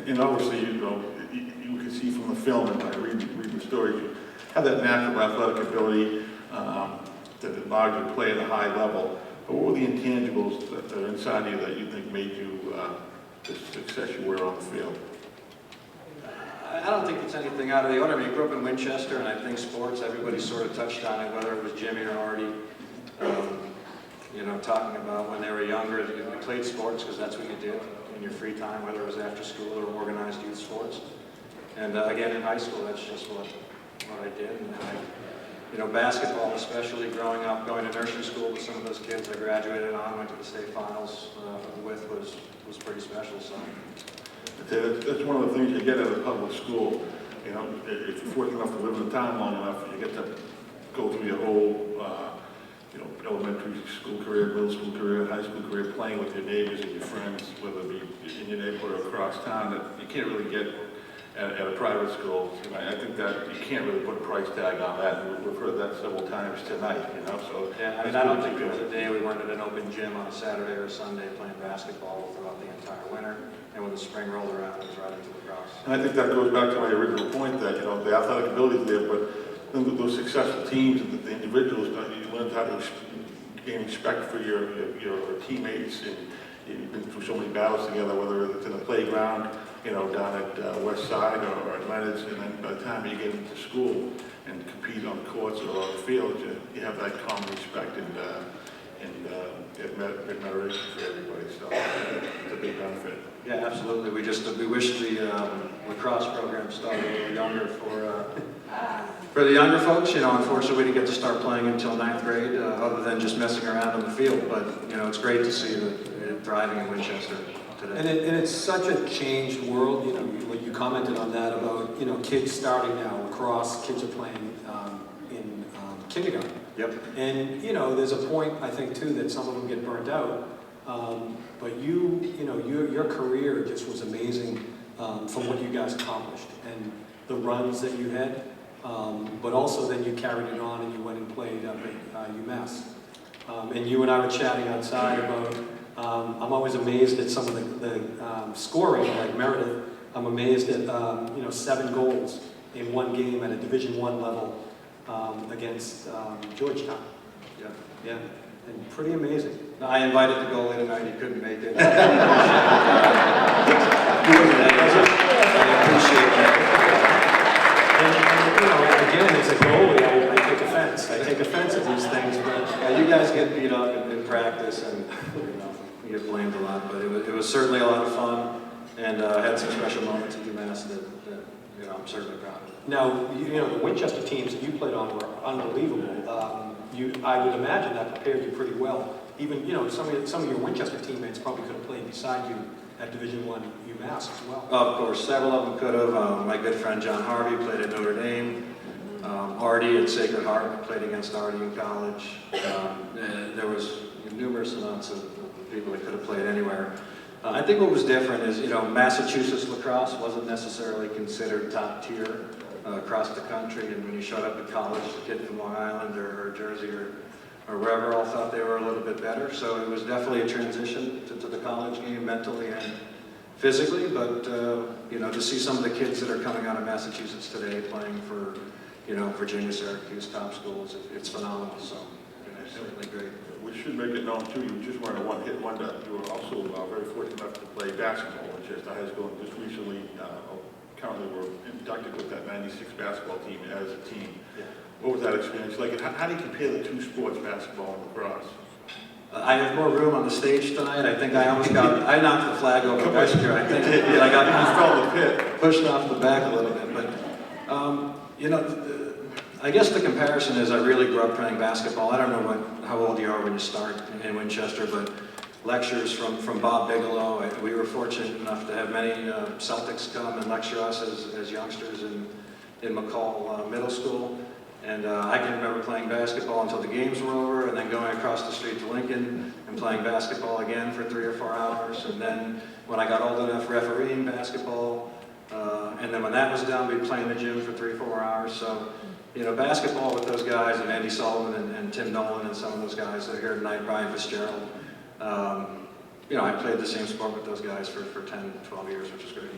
And obviously, you can see from the film and I read the stories, you have that natural athletic ability that allowed you to play at a high level. But what were the intangibles that are inside you that you think made you the success you were on the field? I don't think it's anything out of the ordinary. I grew up in Winchester, and I think sports, everybody sort of touched on it, whether it was Jimmy or Artie. Talking about when they were younger, they played sports because that's what you did in your free time, whether it was after school or organized youth sports. And again, in high school, that's just what I did. And basketball, especially growing up, going to nursery school with some of those kids I graduated on, went to the state finals with, was pretty special. So that's one of the things you get at a public school. If you're fortunate enough to live in the town long enough, you get to go through your whole elementary school career, middle school career, high school career, playing with your neighbors and your friends, whether it be in your neighborhood or across town, that you can't really get at a private school. I think that you can't really put a price tag on that. We've heard that several times tonight, So yeah, I don't think there was a day we weren't at an open gym on a Saturday or a Sunday playing basketball throughout the entire winter. And when the spring rolled around, it was right into lacrosse. And I think that goes back to my original point that the athletic ability is there, but then those successful teams and the individuals, you learn how to gain respect for your teammates, and you've been through so many battles together, whether it's in the playground, down at West Side or at Leonard's, and then by the time you get into school and compete on the courts or on the field, you have that common respect and admiration for everybody. So it's a big benefit. Yeah, absolutely. We wish the lacrosse program started a little younger for the younger folks. Unfortunately, we didn't get to start playing until 9th grade, other than just messing around on the field. But it's great to see it thriving in Winchester today. And it's such a changed world. You commented on that about kids starting now lacrosse. Kids are playing in kindergarten. Yep. And there's a point I think too that some of them get burnt out. But your career just was amazing from what you guys accomplished and the runs that you had. But also then you carried it on and you went and played up at UMass. And you and I were chatting outside about, I'm always amazed at some of the scoring, like Meredith. I'm amazed at 7 goals in one game at a Division I level against Georgetown. Yeah, and pretty amazing. I invited the goalie tonight, he couldn't make it. I appreciate that. And again, as a goalie, I take offense. I take offense at these things, but You guys get beat up in practice and you get blamed a lot, but it was certainly a lot of fun, and had some special moments at UMass that I'm certainly proud of. now, the Winchester teams that you played on were unbelievable. I would imagine that prepared you pretty well. Even, some of your Winchester teammates probably could have played beside you at Division I UMass as well. Of course, several of them could have. My good friend John Harvey played at Notre Dame. Artie at Sacred Heart, played against Artie in college. There was numerous amounts of people that could have played anywhere. I think what was different is, Massachusetts lacrosse wasn't necessarily considered top tier across the country, and when you showed up at college, a kid from Long Island or Jersey or wherever all thought they were a little bit better. So it was definitely a transition to the college game mentally and physically, but to see some of the kids that are coming out of Massachusetts today playing for Virginia, Syracuse, top schools, it's phenomenal. So it's certainly great. We should make it known too, you just weren't a one-hit wonder. You were also very fortunate enough to play basketball at Winchester High School, and just recently, currently were inducted with that '96 basketball team as a team. Yeah. What was that experience like, and how do you compare the two sports, basketball and lacrosse? I have more room on the stage tonight. I think I I knocked the flag over Wester. I think I got pushed off the back a little bit, but I guess the comparison is I really grew up playing basketball. I don't know how old you are when you start in Winchester, but lectures from Bob Bigelow. We were fortunate enough to have many Celtics come and lecture us as youngsters in McCall Middle School. And I can remember playing basketball until the games were over, and then going across the street to Lincoln and playing basketball again for 3 or 4 hours. And then when I got old enough, refereeing basketball. And then when that was done, we'd play in the gym for 3 or 4 hours. So, basketball with those guys, and Andy Sullivan and Tim Nolan and some of those guys that are here tonight, Brian Fitzgerald. I played the same sport with those guys for 10, 12 years, which is great.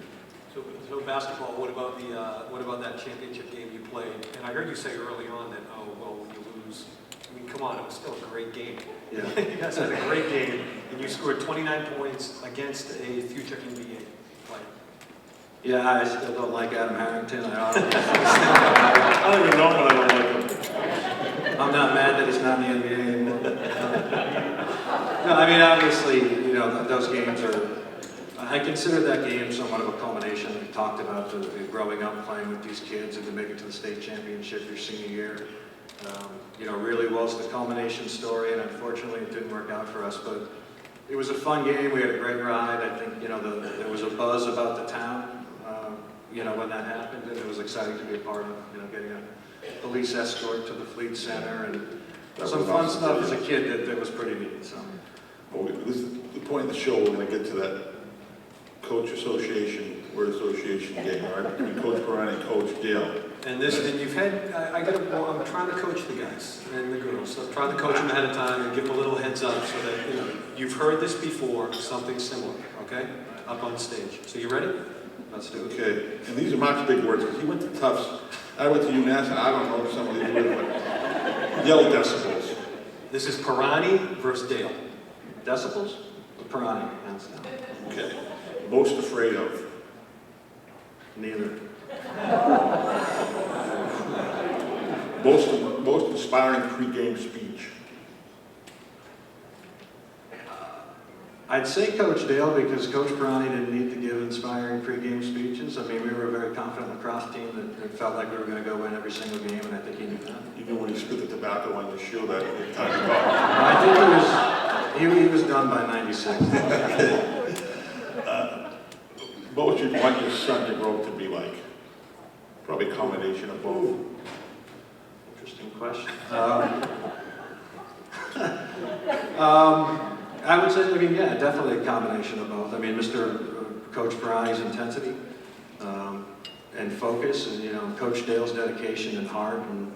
So basketball, what about that championship game you played? And I heard you say early on that, when you lose, I mean, come on, it was still a great game. Yeah. You guys had a great game, and you scored 29 points against a future NBA player. Yeah, I still don't like Adam Harrington. I don't even know what I don't like him. I'm not mad that he's not in the NBA anymore. No, I mean, obviously, those games are, I consider that game somewhat of a culmination. We talked about the growing up playing with these kids and to make it to the state championship your senior year. Really was the culmination story, and unfortunately it didn't work out for us, but it was a fun game. We had a great ride. I think, there was a buzz about the town, when that happened, and it was exciting to be a part of, getting a police escort to the Fleet Center, and some fun stuff as a kid that was pretty neat. So. Well, this is the point of the show. We're going to get to that coach association, word association game, all right? Between Coach Perrine and Coach Dale. And you've had, I'm trying to coach the guys and the girls. So I'm trying to coach them ahead of time and give them a little heads up so that, you've heard this before, something similar, okay? Up on stage. So you ready? Let's do it. Okay, and these are Mark's big words, because he went to Tufts. I went to UMass, and I don't know some of these words, but yell decibels. This is Perrine versus Dale. Decibels? Perrine, hands down. Okay. Most afraid of? Neither. Most inspiring pregame speech? I'd say Coach Dale, because Coach Perrine didn't need to give inspiring pregame speeches. I mean, we were a very confident lacrosse team that felt like we were going to go win every single game, and I think he knew that. Even when he spit the tobacco on your shield that time you got. I think he was done by 96. What would you want your son to grow up to be like? Probably a combination of both. Interesting question. I would say, definitely a combination of both. I mean, Coach Perrine's intensity, and focus, and Coach Dale's dedication and heart, and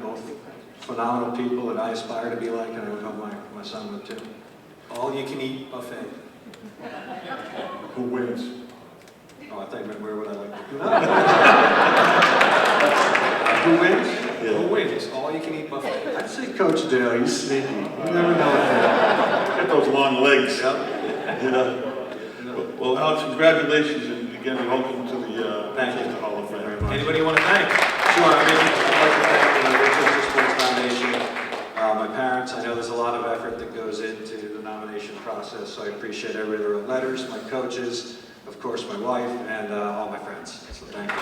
both phenomenal people that I aspire to be like, and I would hope my son would too. All you can eat buffet. Who wins? Oh, I think where would I like to do Who wins? Who wins? All you can eat buffet. I'd say Coach Dale. He's sneaky. You never know. Get those long legs. Yep. Yeah. Well, Alex, congratulations, and again, welcome to the Winchester Hall of Fame. Anybody you want to thank? Sure. I'd like to thank the Winchester Sports Foundation, my parents. I know there's a lot of effort that goes into the nomination process, so I appreciate everybody that wrote letters, my coaches, of course my wife, and all my friends. So thank you.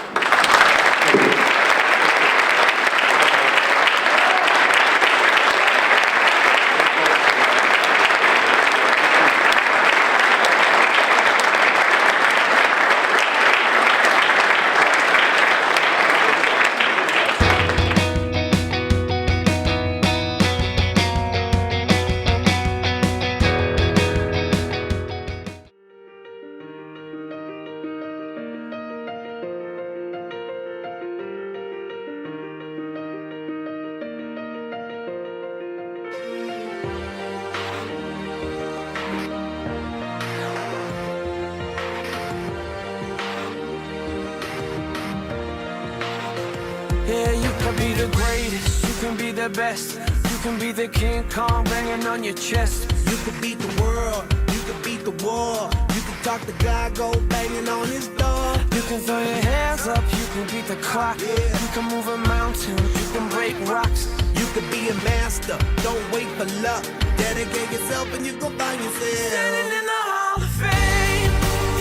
Yeah, you can be the greatest, you can be the best, you can be the King Kong banging on your chest. You could beat the world, you could beat the war, you can talk to God, go banging on his door. You can throw your hands up, you can beat the clock, you can move a mountain, you can break rocks. You could be a master, don't wait for luck. Dedicate yourself and you go find yourself. Standing in the Hall of Fame,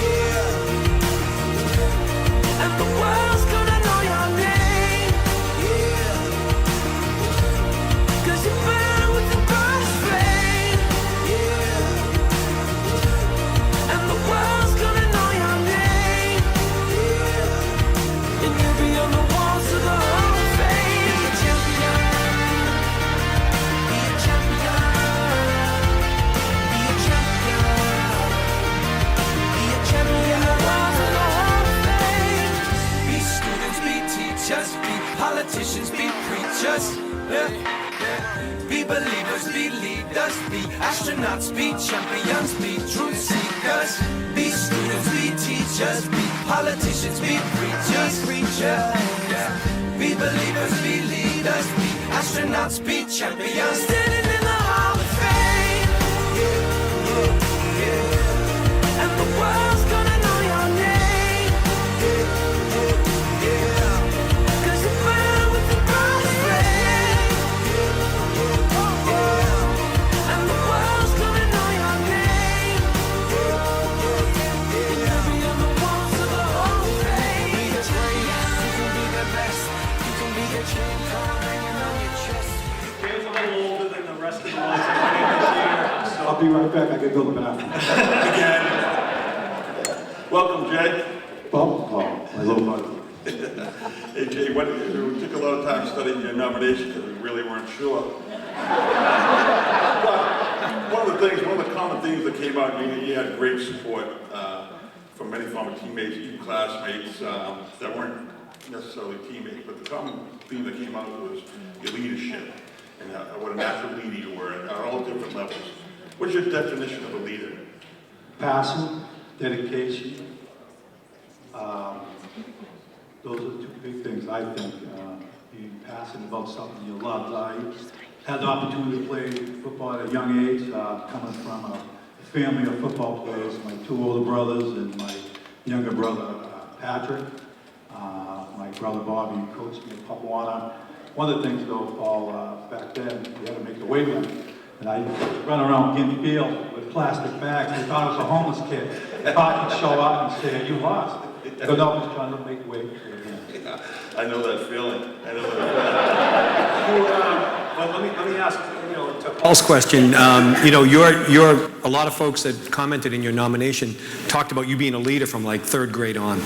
yeah. and the world's gonna know your name, yeah. 'cause you burn with the brightest flame, yeah. and the world's gonna know your name, yeah. and you'll be on the walls of the Hall of Fame. Be a champion, be a champion, be a champion, be a champion. The walls of the Hall of Fame. Be students, be teachers, be politicians, be preachers, yeah. Be believers, be leaders, be astronauts, be champions, be truth seekers. Be students, be teachers, be politicians, be preachers, yeah. Be believers, be leaders, be astronauts, be champions. Standing in the Hall of Fame, Yeah, yeah, yeah. and the world's gonna know your name, Yeah, 'cause you burn with the brightest flame, and the world's gonna know your name, and you'll be on the walls of the Hall of Fame. Be the greatest, You can be the best, you can be the King Kong hanging on your chest. Jay's a little older than the rest of the ones that went in this year. I'll be right back. I can build a bathroom. Welcome, Jay. My little buddy. Hey, Jay, we took a lot of time studying your nomination because we really weren't sure. But one of the common themes that came out, you had great support from many former teammates, even classmates that weren't necessarily teammates, but the common theme that came out was your leadership and what a natural leader you were at all different levels. What's your definition of a leader? Passion, dedication. Those are the two big things, I think. Being passionate about something you love. I had the opportunity to play football at a young age, coming from a family of football players. My two older brothers and my younger brother, Patrick. My brother Bobby coached me at Papuana. One of the things, though, Paul, back then, we had to make the weight limit. And I run around Ginn Field with plastic bags. They thought I was a homeless kid. The cop would show up and say, "You lost." So no, I was trying to make weight. I know that feeling. Well, let me ask, to Paul's question, you're a lot of folks that commented in your nomination talked about you being a leader from like third grade on.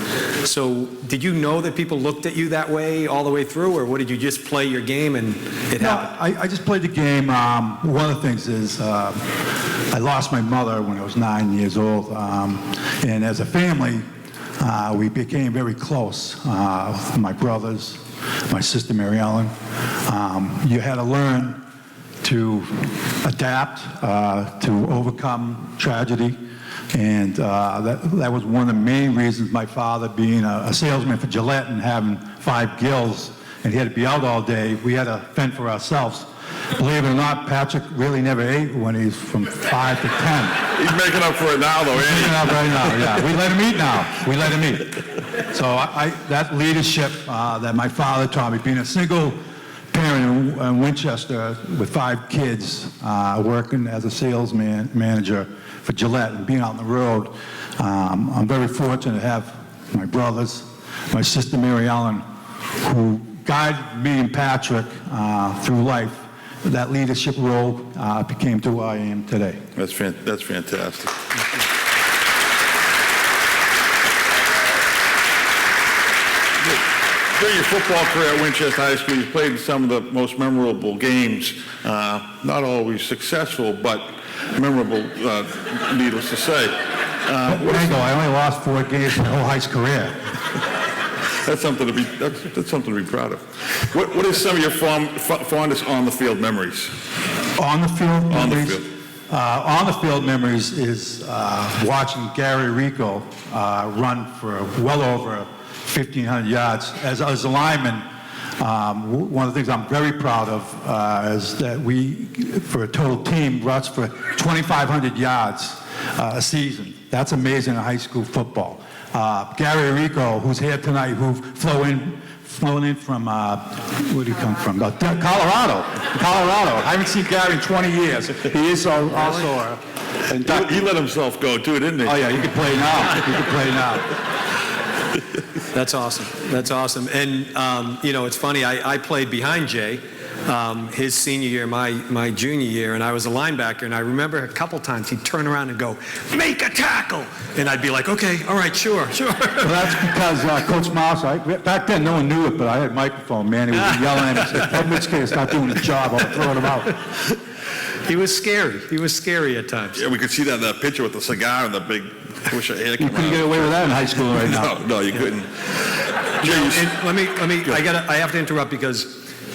So did you know that people looked at you that way all the way through, or what, did you just play your game and it happened? I just played the game. One of the things is I lost my mother when I was 9 years old. And as a family, We became very close. My brothers, my sister Mary Ellen. You had to learn to adapt, to overcome tragedy. And that was one of the main reasons my father, being a salesman for Gillette and having 5 gills, and he had to be out all day, we had to fend for ourselves. Believe it or not, Patrick really never ate when he's from 5 to 10. He's making up for it now, though, ain't he? Making up right now, yeah. We let him eat now. We let him eat. So that leadership that my father taught me, being a single parent in Winchester with 5 kids, working as a salesman manager for Gillette and being out on the road, I'm very fortunate to have my brothers, my sister Mary Ellen, who guided me and Patrick through life. That leadership role became to who I am today. That's fantastic. During your football career at Winchester High School, you played in some of the most memorable games. Not always successful, but memorable, needless to say. I only lost 4 games my whole high school career. That's something to be proud of. What is some of your fondest on-the-field memories? On the field memories? On the field. On the field memories is watching Gary Rico run for well over 1,500 yards. As a lineman, one of the things I'm very proud of is that we, for a total team, rushed for 2,500 yards a season. That's amazing in high school football. Gary Rico, who's here tonight, who flown in from, where did he come from? Colorado. I haven't seen Gary in 20 years. He is also He let himself go too, didn't he? Oh yeah, he can play now. He can play now. That's awesome. That's awesome. And, it's funny, I played behind Jay his senior year, my junior year, and I was a linebacker, and I remember a couple times he'd turn around and go, "Make a tackle!" And I'd be like, "Okay, all right, sure." Well, that's because Coach Mouse, back then no one knew it, but I had a microphone, man. He was yelling at me, said, "Tell Mitch K to stop doing his job, I'll throw him out." He was scary. He was scary at times. Yeah, we could see that in that picture with the cigar and the big bush of hair. You couldn't get away with that in high school right now. No, you couldn't. I have to interrupt because,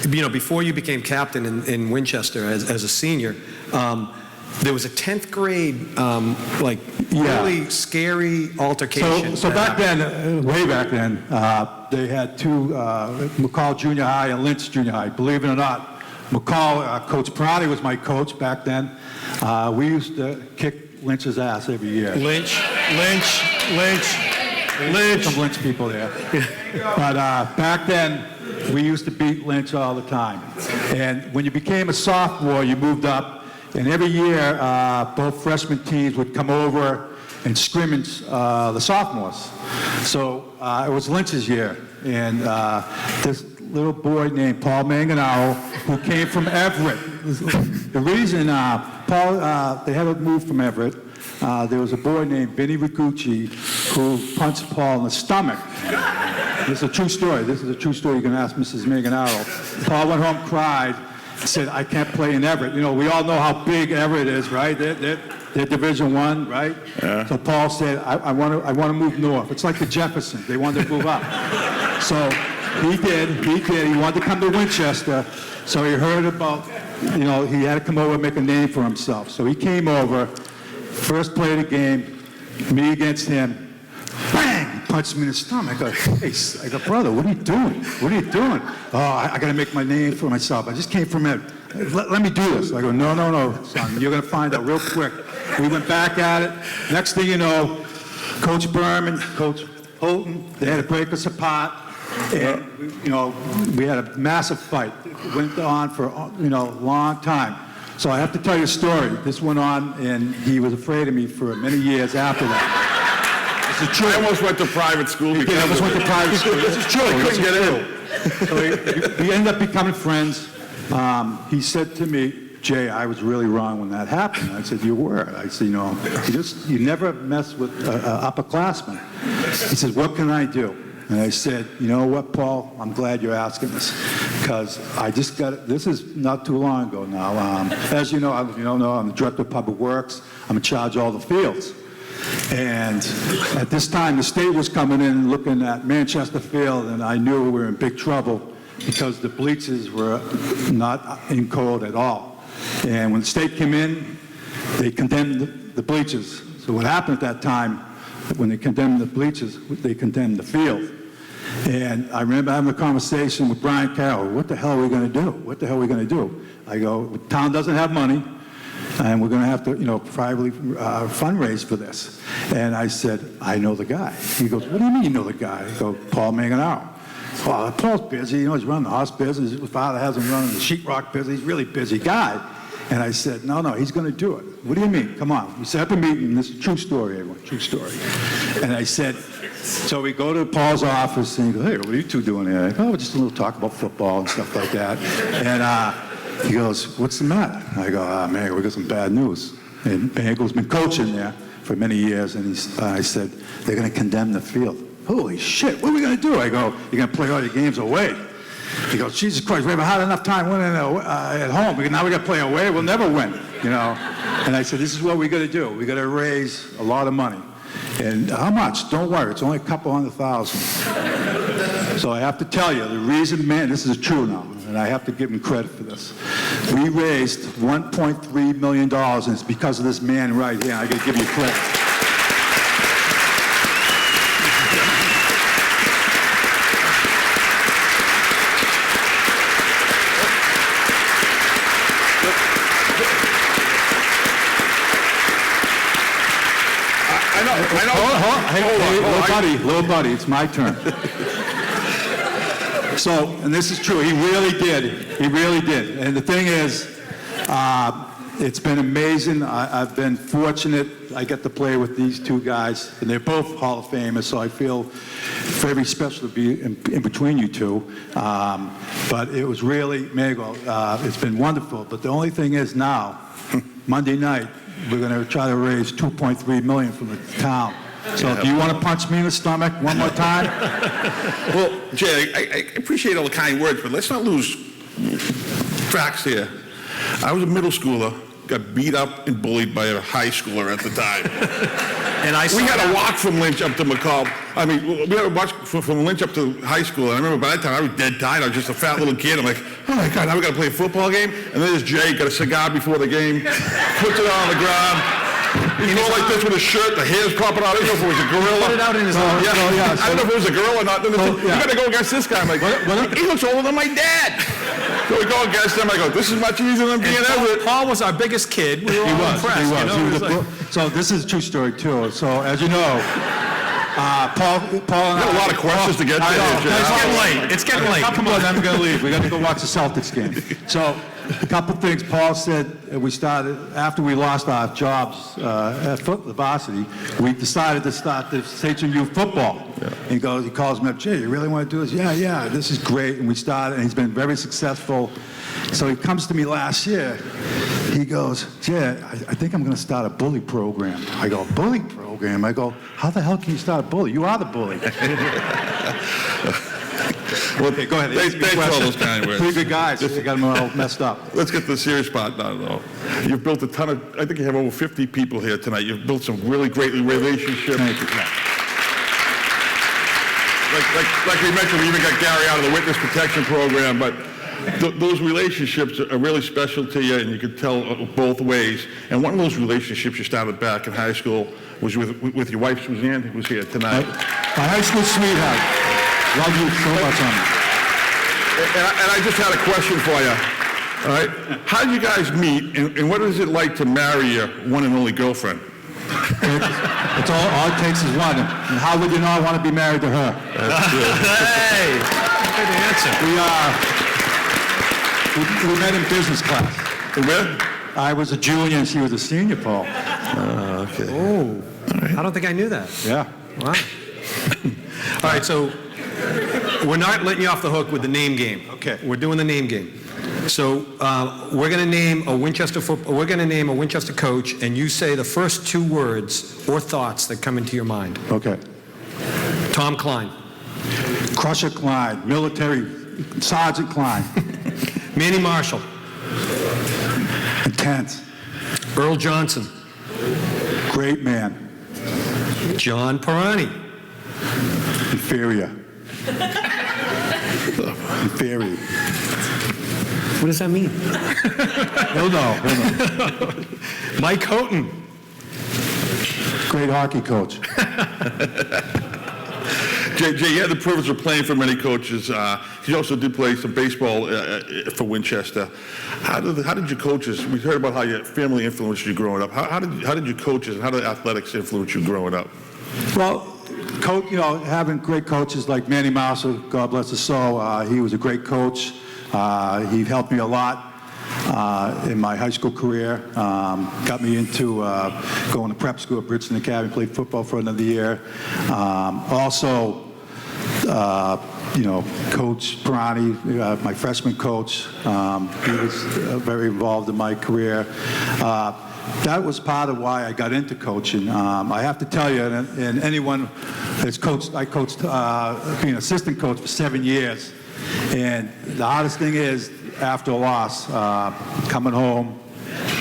before you became captain in Winchester as a senior, there was a 10th grade, really scary altercation. So back then, way back then, they had 2, McCall Junior High and Lynch Junior High. Believe it or not, McCall, Coach Prati was my coach back then. We used to kick Lynch's ass every year. Lynch. Some Lynch people there. But back then, we used to beat Lynch all the time. And when you became a sophomore, you moved up, and every year, both freshman teams would come over and scrimmage the sophomores. So it was Lynch's year, and this little boy named Paul Manganaro, who came from Everett. The reason Paul, they had to move from Everett, there was a boy named Vinny Rigucci who punched Paul in the stomach. This is a true story. You can ask Mrs. Manganaro. Paul went home, cried, said, "I can't play in Everett." We all know how big Everett is, right? They're Division I, right? Yeah. So Paul said, I want to move north. It's like the Jeffersons. They wanted to move up. So he did. He wanted to come to Winchester. So he heard about, he had to come over and make a name for himself. So he came over, first play of the game, me against him. Bang! He punched me in the stomach. I go, "Brother, what are you doing? Oh, I got to make my name for myself. I just came from it. Let me do this." I go, no, son. You're going to find out real quick. We went back at it. Next thing you know, Coach Berman, Coach Holton, they had to break us apart. And, we had a massive fight. It went on for, a long time. So I have to tell you a story. This went on, and he was afraid of me for many years after that. This is true. I almost went to private school. This is true. I couldn't get in. So we ended up becoming friends. He said to me, "Jay, I was really wrong when that happened." I said, "You were." I said, you never mess with upperclassmen. He said, "What can I do?" And I said, "You know what, Paul? I'm glad you're asking this, because I just got it. This is not too long ago now. As you know, I'm the director of public works. I'm in charge of all the fields. And at this time, the state was coming in looking at Manchester Field, and I knew we were in big trouble because the bleachers were not in code at all. And when the state came in, they condemned the bleachers. So what happened at that time, when they condemned the bleachers, they condemned the field. And I remember having a conversation with Brian Carroll. What the hell are we going to do? What the hell are we going to do? I go, the town doesn't have money, and we're going to have to, privately fundraise for this. And I said, I know the guy. He goes, what do you mean you know the guy? I go, Paul Manganaro. Well, Paul's busy. He's running the house business. His father has him running the sheetrock business. He's a really busy guy. And I said, no, he's going to do it. What do you mean? Come on. We set up a meeting. This is a true story, everyone. True story. And I said, so we go to Paul's office, and he goes, hey, what are you two doing here? I go, oh, just a little talk about football and stuff like that. And he goes, what's the matter? I go, man, we got some bad news. And Bangel's been coaching there for many years, and I said, they're going to condemn the field. Holy shit, what are we going to do? I go, you're going to play all your games away. He goes, Jesus Christ, we haven't had enough time winning at home. Now we got to play away. We'll never win, And I said, this is what we got to do. We got to raise a lot of money. And how much? Don't worry, it's only a couple $100,000. So I have to tell you, the reason, man, this is true now, and I have to give him credit for this. We raised $1.3 million, and it's because of this man right here. I got to give you credit. Little buddy, it's my turn. So, and this is true, he really did. And the thing is, it's been amazing. I've been fortunate. I get to play with these two guys, and they're both Hall of Famers, so I feel very special to be in between you two. But it was really, Miguel, it's been wonderful. But the only thing is now, Monday night, we're going to try to raise $2.3 million from the town. So do you want to punch me in the stomach one more time? Well, Jay, I appreciate all the kind words, but let's not lose facts here. I was a middle schooler, got beat up and bullied by a high schooler at the time. And we had to walk from Lynch up to McCall. I mean, we had to walk from Lynch up to high school. And I remember by that time I was dead tired. I was just a fat little kid. I'm like, oh my God, now we got to play a football game? And then there's Jay, got a cigar before the game, puts it on the ground. He's all like this with his shirt, the hair's popping out. I don't know if it was a gorilla. Put it out in his arm. Yeah, I don't know if it was a girl or not. Then you got to go against this guy. I'm like, he looks older than my dad. So we go against him. I go, this is much easier than being Everett. Paul was our biggest kid. We were all impressed. So this is a true story, too. So as you know, Paul and I... a lot of questions to get to. It's getting late. Come on, I'm going to leave. We got to go watch the Celtics game. So a couple things. Paul said we started, after we lost our jobs at the varsity, we decided to start the HMU football. Yeah. He calls me up, Jay, you really want to do this? Yeah, this is great. And we started, and he's been very successful. So he comes to me last year. He goes, Jay, I think I'm going to start a bully program. I go, bully program? I go, how the hell can you start a bully? You are the bully. Well, okay, go ahead. Thanks for all those kind words. Pretty good guys. You got them all messed up. Let's get to the serious part now, though. You've built a ton of, I think you have over 50 people here tonight. You've built some really great relationships. Thank you. Like we mentioned, we even got Gary out of the witness protection program, but those relationships are really special to you, and you can tell both ways. And one of those relationships you started back in high school was with your wife, Suzanne, who was here tonight. My high school sweetheart. Love you so much, honey. And I just had a question for you. All right? How did you guys meet, and what is it like to marry your one and only girlfriend? It's all it takes is one. And how would you know I want to be married to her? That's good. Hey, good answer. We met in business class. Where? I was a junior and she was a senior, Paul. Okay. Oh, I don't think I knew that. Yeah. Wow. All right, so we're not letting you off the hook with the name game. Okay. We're doing the name game. So we're going to name a Winchester coach, and you say the first two words or thoughts that come into your mind. Okay. Tom Klein. Crusher Klein, military Sergeant Klein. Manny Marshall. Intense. Earl Johnson. Great man. John Pirani. Inferior. Inferior. What does that mean? He'll know. Mike Houghton. Great hockey coach. Jay, you had the privilege of playing for many coaches. You also did play some baseball for Winchester. How did your coaches, we heard about how your family influenced you growing up. How did your coaches and how did athletics influence you growing up? Well, having great coaches like Manny Mouser, God bless his soul, he was a great coach. He helped me a lot in my high school career. Got me into going to prep school at Bridgeton Academy, played football for another year. Also, Coach Pirani, my freshman coach, he was very involved in my career. That was part of why I got into coaching. I have to tell you, and anyone that's coached, I coached being assistant coach for 7 years. And the hardest thing is, after a loss, coming home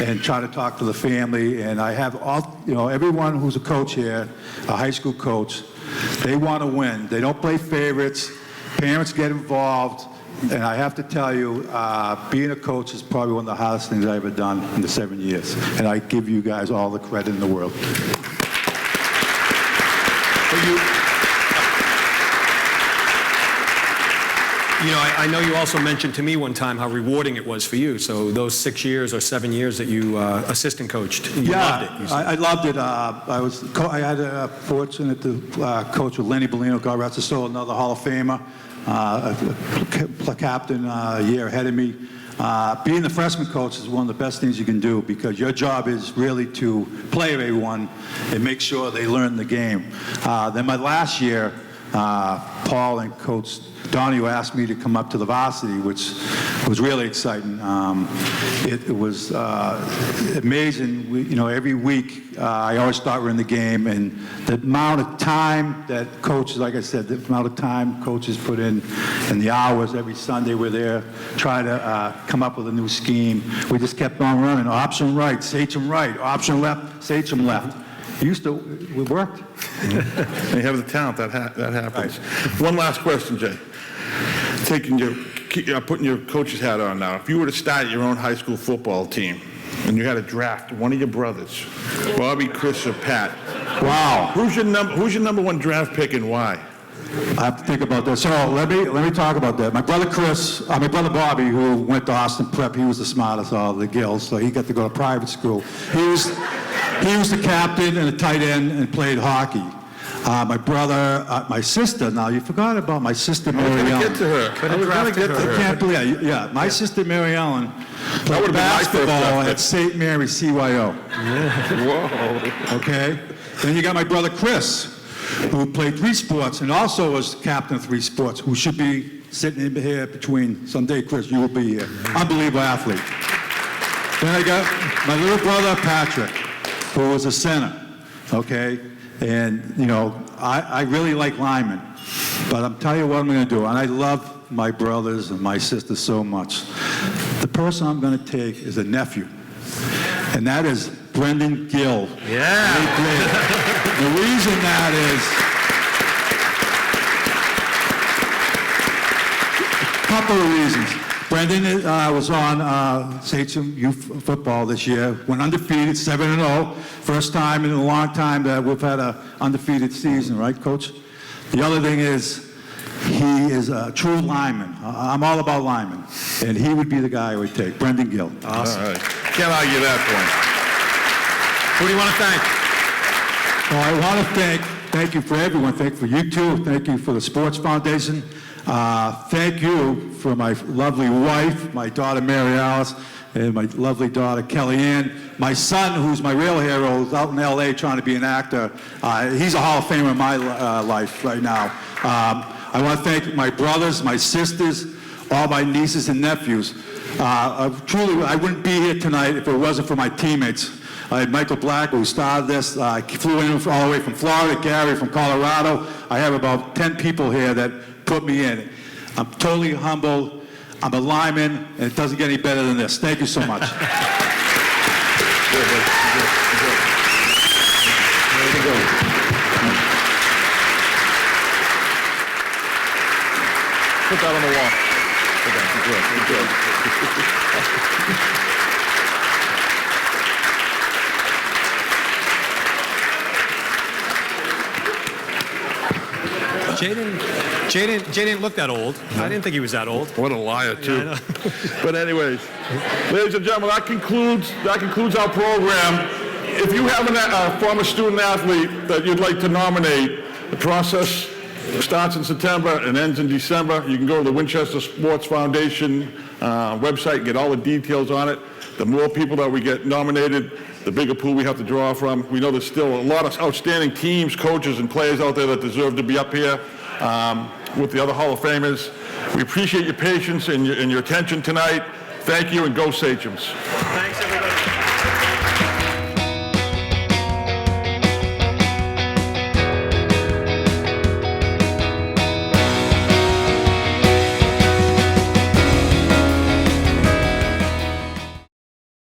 and trying to talk to the family. And I have everyone who's a coach here, a high school coach, they want to win. They don't play favorites. Parents get involved. And I have to tell you, being a coach is probably one of the hardest things I've ever done in the 7 years. And I give you guys all the credit in the world. I know you also mentioned to me one time how rewarding it was for you. So those 6 years or 7 years that you assistant coached, you loved it. You said. I loved it. I had a fortunate to coach with Lenny Bellino, God rest his soul, another Hall of Famer, a captain a year ahead of me. Being the freshman coach is one of the best things you can do because your job is really to play everyone and make sure they learn the game. Then my last year, Paul and Coach Donnie asked me to come up to the varsity, which was really exciting. It was amazing. Every week I always thought we were in the game, and the amount of time that coaches, like I said, the amount of time coaches put in and the hours every Sunday we're there trying to come up with a new scheme. We just kept on running. Option right, Sachem right. Option left, Sachem left. It worked. You have the talent, that happens. Right. One last question, Jay. Putting your coach's hat on now. If you were to start your own high school football team and you had to draft one of your brothers, Bobby, Chris, or Pat, wow, who's your number one draft pick and why? I have to think about that. So let me talk about that. My brother Bobby, who went to Austin Prep, he was the smartest of all the gills, so he got to go to private school. He was the captain and a tight end and played hockey. My brother, my sister, now you forgot about my sister Mary Ellen. Get to her. I can't believe it. Yeah, my sister Mary Ellen played basketball at St. Mary CYO. Whoa. Okay? Then you got my brother Chris, who played 3 sports and also was captain of 3 sports, who should be sitting in here between, someday, Chris, you will be here. Unbelievable athlete. Then I got my little brother Patrick, who was a center, okay? And, I really like linemen, but I'm telling you what I'm going to do, and I love my brothers and my sisters so much. The person I'm going to take is a nephew, and that is Brendan Gill. Yeah. The reason that is, a couple of reasons. Brendan was on Sachem Youth Football this year, went undefeated, 7-0. First time in a long time that we've had an undefeated season, right, Coach? The other thing is, he is a true lineman. I'm all about linemen, and he would be the guy I would take, Brendan Gill. Awesome. All right. Can't argue that point. Who do you want to thank? Well, I want to thank you for everyone. Thank you for you two. Thank you for the Sports Foundation. Thank you for my lovely wife, my daughter Mary Alice, and my lovely daughter Kelly Ann. My son, who's my real hero, is out in L.A. trying to be an actor. He's a Hall of Famer in my life right now. I want to thank my brothers, my sisters, all my nieces and nephews. Truly, I wouldn't be here tonight if it wasn't for my teammates. I had Michael Black, who started this. I flew in all the way from Florida, Gary from Colorado. I have about 10 people here that put me in. I'm totally humble. I'm a lineman, and it doesn't get any better than this. Thank you so much. put that on the wall. Good Jay didn't look that old. I didn't think he was that old. What a liar, too. Yeah, I know. But anyways, ladies and gentlemen, that concludes our program. If you have a former student athlete that you'd like to nominate, the process starts in September and ends in December. You can go to the Winchester Sports Foundation website, get all the details on it. The more people that we get nominated, the bigger pool we have to draw from. We know there's still a lot of outstanding teams, coaches, and players out there that deserve to be up here with the other Hall of Famers. We appreciate your patience and your attention tonight. Thank you, and go Sachems. Thank